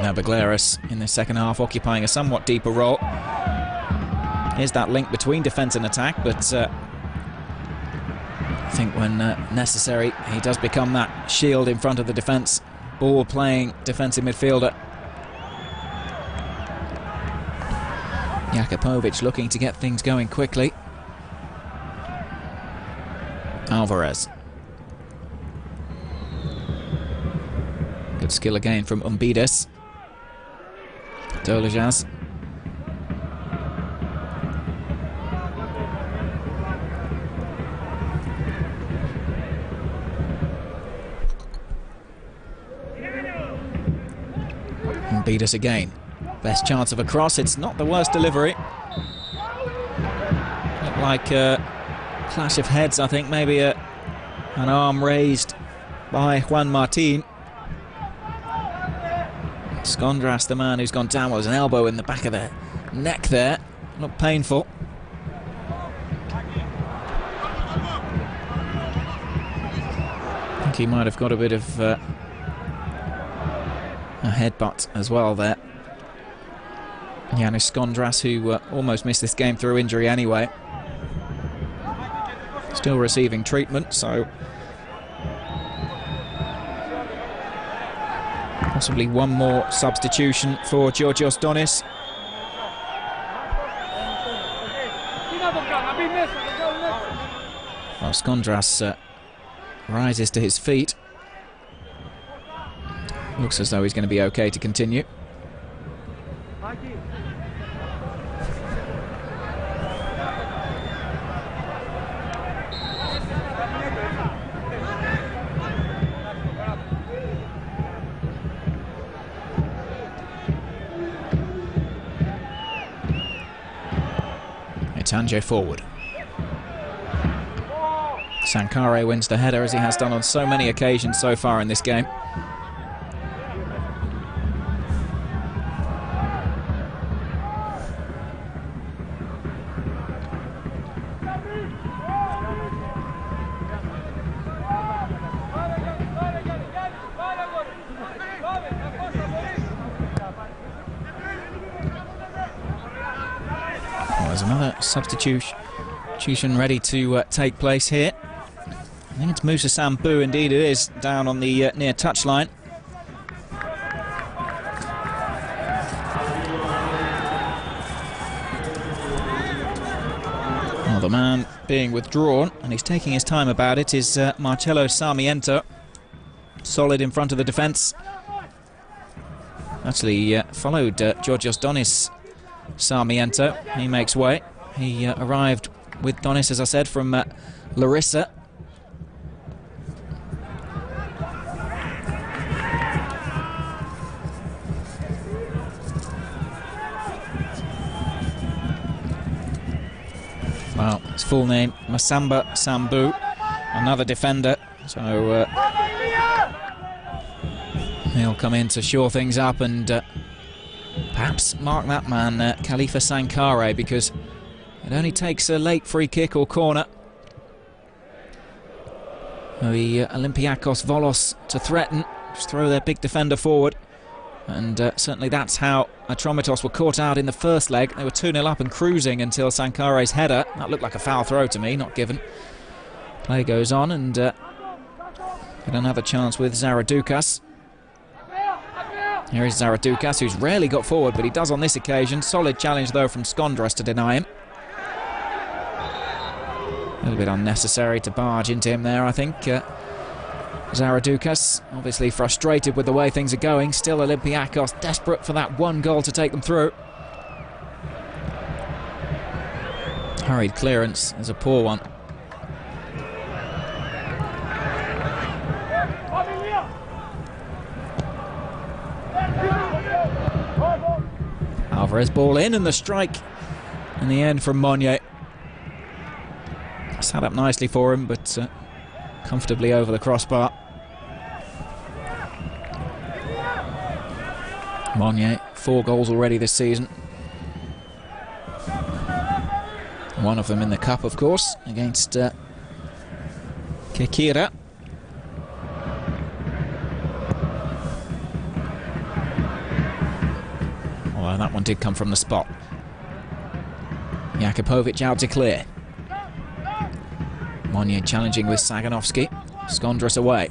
A: Nabagleris in the second half occupying a somewhat deeper role. Here's that link between defence and attack, but I think when necessary he does become that shield in front of the defence, ball-playing defensive midfielder. Jakupovic looking to get things going quickly. Alvarez. Good skill again from Umbides. Dolejaz. Umbides again. Best chance of a cross. It's not the worst delivery. Looked like a clash of heads, I think. Maybe an arm raised by Juan Martin. Skondras, the man who's gone down, was an elbow in the back of the neck there. Looked painful. think he might have got a bit of a headbutt as well there. Yanis Skondras, who almost missed this game through injury anyway, still receiving treatment, so possibly one more substitution for Georgios Donis. Well, Skondras rises to his feet. Looks as though he's going to be okay to continue. Anje forward. Sankare wins the header, as he has done on so many occasions so far in this game. There's another substitution ready to take place here. I think it's Moussa Sambou, indeed it is, down on the near touchline. Well, the man being withdrawn, and he's taking his time about it, is Marcelo Sarmiento. Solid in front of the defence. Actually followed Georgios Donis. Sarmiento, he makes way. He arrived with Donis, as I said, from Larissa. Well, his full name, Masamba Sambou, another defender, so he'll come in to shore things up and perhaps mark that man, Khalifa Sankare, because it only takes a late free kick or corner the Olympiakos Volos to threaten, just throw their big defender forward, and certainly that's how Atromitos were caught out in the first leg. They were 2-0 up and cruising until Sankare's header. That looked like a foul throw to me, not given. Play goes on, and get another chance with Zaradukas. Here is Zaradukas, who's rarely got forward, but he does on this occasion. Solid challenge, though, from Skondras to deny him. A little bit unnecessary to barge into him there, I think. Zaradukas, obviously frustrated with the way things are going. Still Olympiakos desperate for that one goal to take them through. Hurried clearance is a poor one. Alvarez ball in, and the strike in the end from Monye. Sat up nicely for him, but comfortably over the crossbar. Monye, 4 goals already this season. One of them in the cup, of course, against Kekira. Although that one did come from the spot. Jakupovic out to clear. Monye challenging with Saganovsky. Skondras away.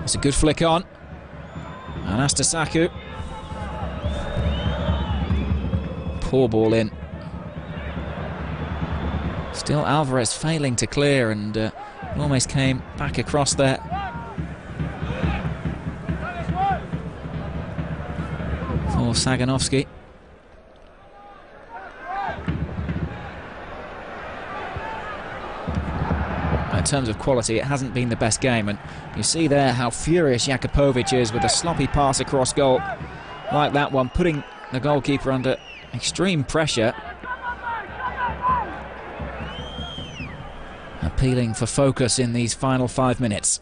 A: It's a good flick on. Anastasaku. Poor ball in. Still Alvarez failing to clear, and almost came back across there. For Saganovsky. In terms of quality, it hasn't been the best game, and you see there how furious Jakupovic is with a sloppy pass across goal like that one, putting the goalkeeper under extreme pressure, appealing for focus in these final 5 minutes.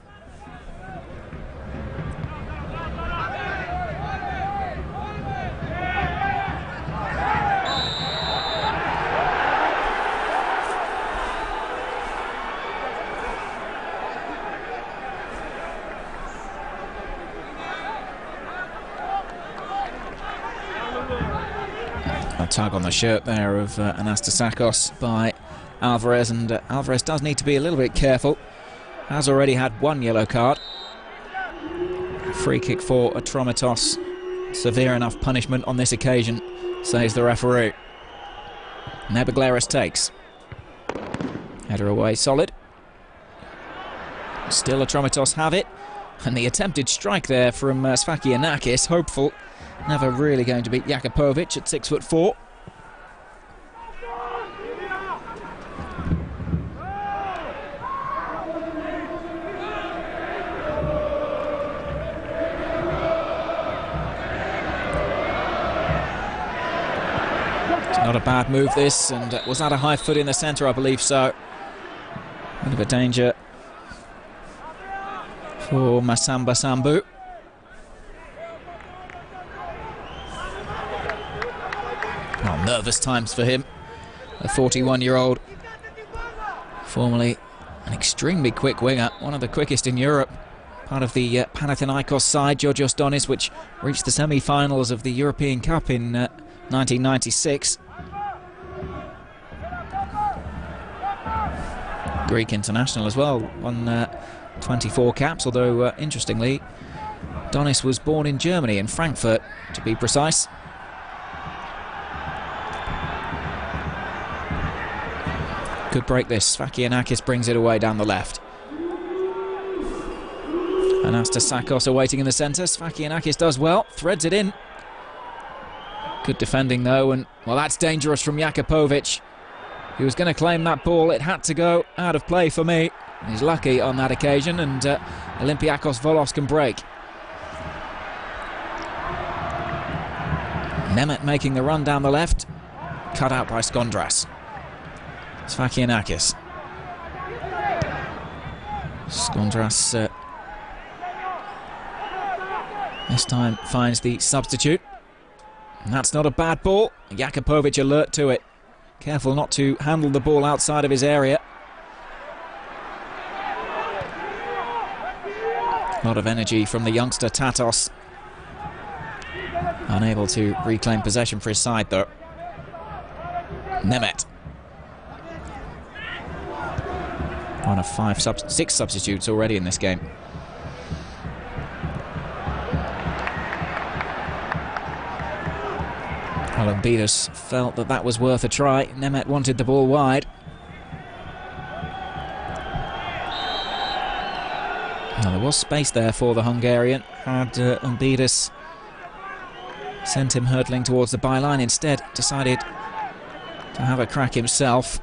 A: tug on the shirt there of Anastasakos by Alvarez, and Alvarez does need to be a little bit careful. Has already had one yellow card. Free kick for Atromitos. Severe enough punishment on this occasion, says the referee. Nebagleris takes. Header away, solid. Still Atromitos have it. And the attempted strike there from Sfakianakis, hopeful. Never really going to beat Jakupovic at 6'4". Not a bad move this, and was that a high foot in the centre? I believe so. Bit of a danger for Masamba Sambu. Oh, nervous times for him, a 41-year-old, formerly an extremely quick winger, one of the quickest in Europe, part of the Panathinaikos side, Georgios Donis, which reached the semi-finals of the European Cup in 1996. Greek international as well, on 24 caps, although interestingly Donis was born in Germany, in Frankfurt to be precise. Could break this. Sfakianakis brings it away down the left. Anastasakos awaiting in the centre. Sfakianakis does well, threads it in. Good defending though, and well, that's dangerous from Jakupovic. He was going to claim that ball, it had to go out of play for me. He's lucky on that occasion, and Olympiakos Volos can break. Nemeth making the run down the left, cut out by Skondras. Sfakianakis. Skondras this time finds the substitute. And that's not a bad ball. Jakupovic alert to it. Careful not to handle the ball outside of his area. A lot of energy from the youngster Tatos. Unable to reclaim possession for his side though. Nemeth. One of six substitutes already in this game. Olympiakos felt that was worth a try. Nemeth wanted the ball wide. Now, there was space there for the Hungarian. Had Olympiakos sent him hurtling towards the byline, instead decided to have a crack himself.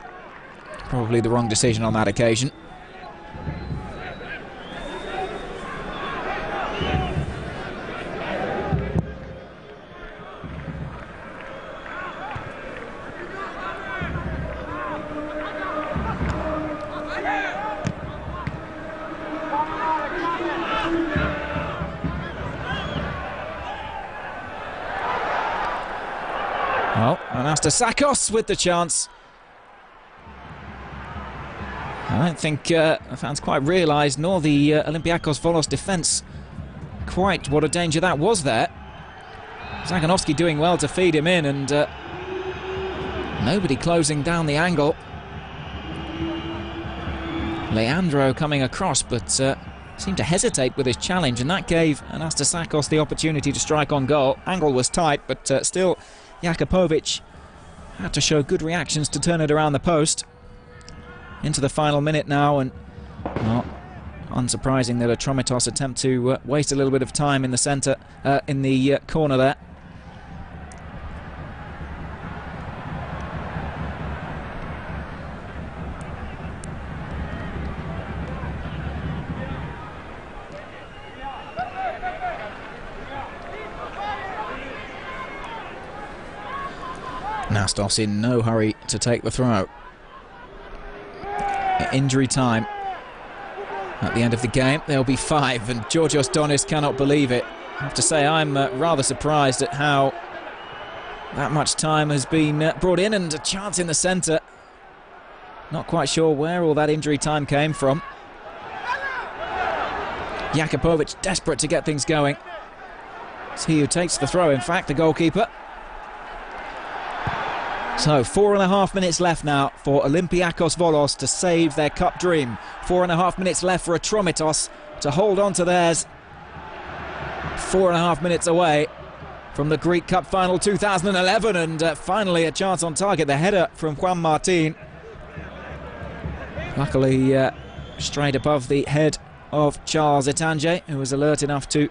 A: Probably the wrong decision on that occasion. Well, Anastasakos with the chance. I don't think the fans quite realised, nor the Olympiakos Volos defence, quite what a danger that was there. Zaganovski doing well to feed him in, and nobody closing down the angle. Leandro coming across, but seemed to hesitate with his challenge, and that gave Anastasakos the opportunity to strike on goal. Angle was tight, but still Jakupovic had to show good reactions to turn it around the post. Into the final minute now, and well, unsurprising that Atromitos attempt to waste a little bit of time in the centre, in the corner there. Nastos in no hurry to take the throw. Injury time at the end of the game. There'll be 5, and Georgios Donis cannot believe it. I have to say, I'm rather surprised at how that much time has been brought in, and a chance in the centre. Not quite sure where all that injury time came from. Jakupovic desperate to get things going. It's he who takes the throw, in fact, the goalkeeper. So 4.5 minutes left now for Olympiakos Volos to save their cup dream. 4.5 minutes left for Atromitos to hold on to theirs. 4.5 minutes away from the Greek Cup final 2011, and finally a chance on target. The header from Juan Martin, luckily straight above the head of Charles Etange, who was alert enough to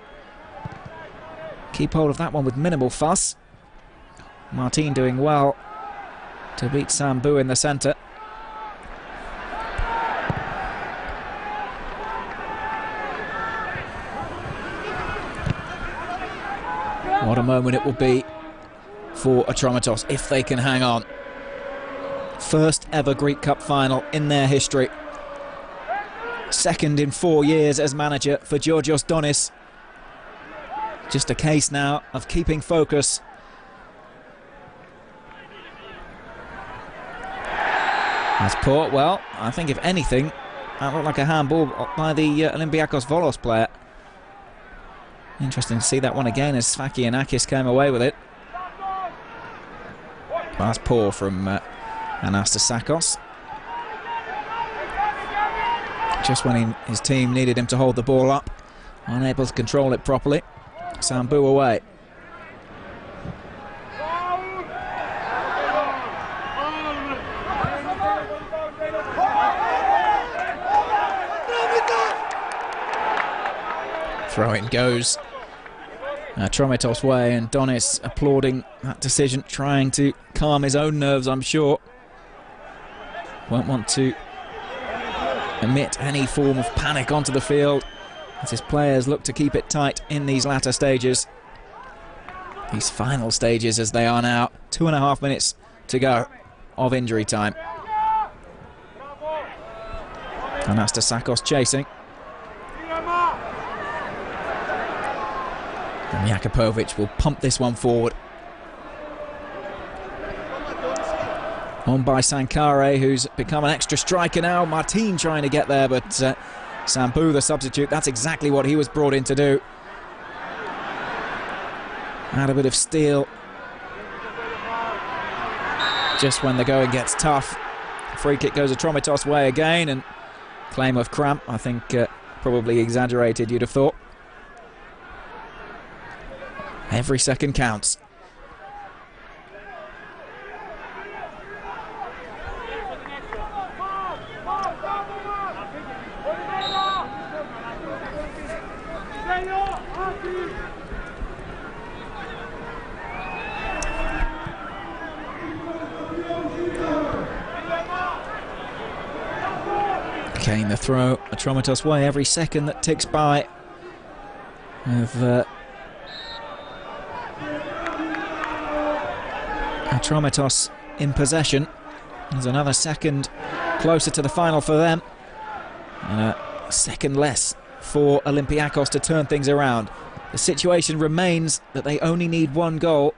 A: keep hold of that one with minimal fuss. Martin doing well to beat Sambu in the centre. What a moment it will be for Atromitos if they can hang on. First ever Greek Cup final in their history. Second in 4 years as manager for Georgios Donis. Just a case now of keeping focus. That's poor. Well, I think if anything, that looked like a handball by the Olympiakos Volos player. Interesting to see that one again as Sfakianakis came away with it. That's poor from Anastasakos. Just when his team needed him to hold the ball up, unable to control it properly. Sambu away. Throw-in goes Atromitos' way, and Donis applauding that decision, trying to calm his own nerves, I'm sure. Won't want to emit any form of panic onto the field as his players look to keep it tight in these latter stages. These final stages as they are now. 2.5 minutes to go of injury time. Anastasakos chasing. And Jakupovic will pump this one forward. On by Sankare, who's become an extra striker now. Martin trying to get there, but Sambu, the substitute, that's exactly what he was brought in to do. Add a bit of steel just when the going gets tough. Free kick goes Atromitos' way again, and claim of cramp, I think probably exaggerated, you'd have thought. Every second counts. Kane the throw, Atromitos' way. Every second that ticks by of Atromitos in possession. There's another second closer to the final for them, and a second less for Olympiakos to turn things around. The situation remains that they only need one goal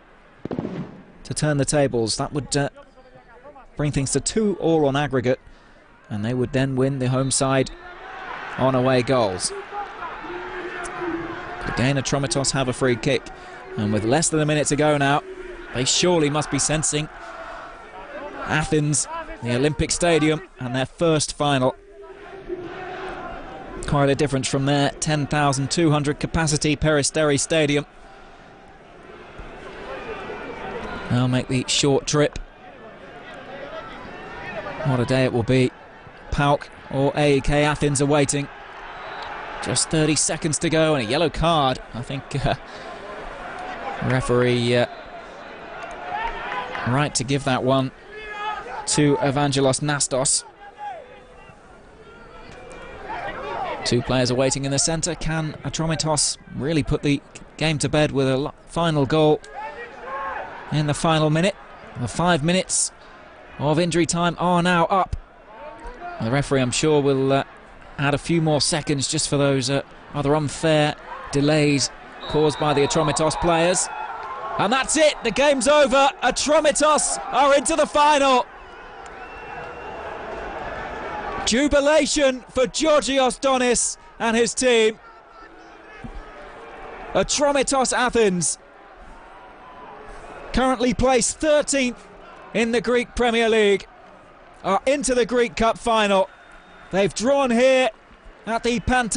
A: to turn the tables. That would bring things to 2-2 on aggregate, and they would then win the home side on away goals. But again, Atromitos have a free kick, and with less than a minute to go now, they surely must be sensing Athens, the Olympic Stadium, and their first final. Quite a difference from their 10,200 capacity Peristeri Stadium. They'll make the short trip. What a day it will be. PAOK or AEK Athens are waiting. Just 30 seconds to go and a yellow card. I think referee right to give that one to Evangelos Nastos. Two players are waiting in the centre. Can Atromitos really put the game to bed with a final goal in the final minute? The 5 minutes of injury time are now up. The referee, I'm sure, will add a few more seconds just for those rather unfair delays caused by the Atromitos players. And that's it, the game's over. Atromitos are into the final. Jubilation for Georgios Donis and his team. Atromitos Athens, currently placed 13th in the Greek Premier League are into the Greek Cup final. They've drawn here at the Panta.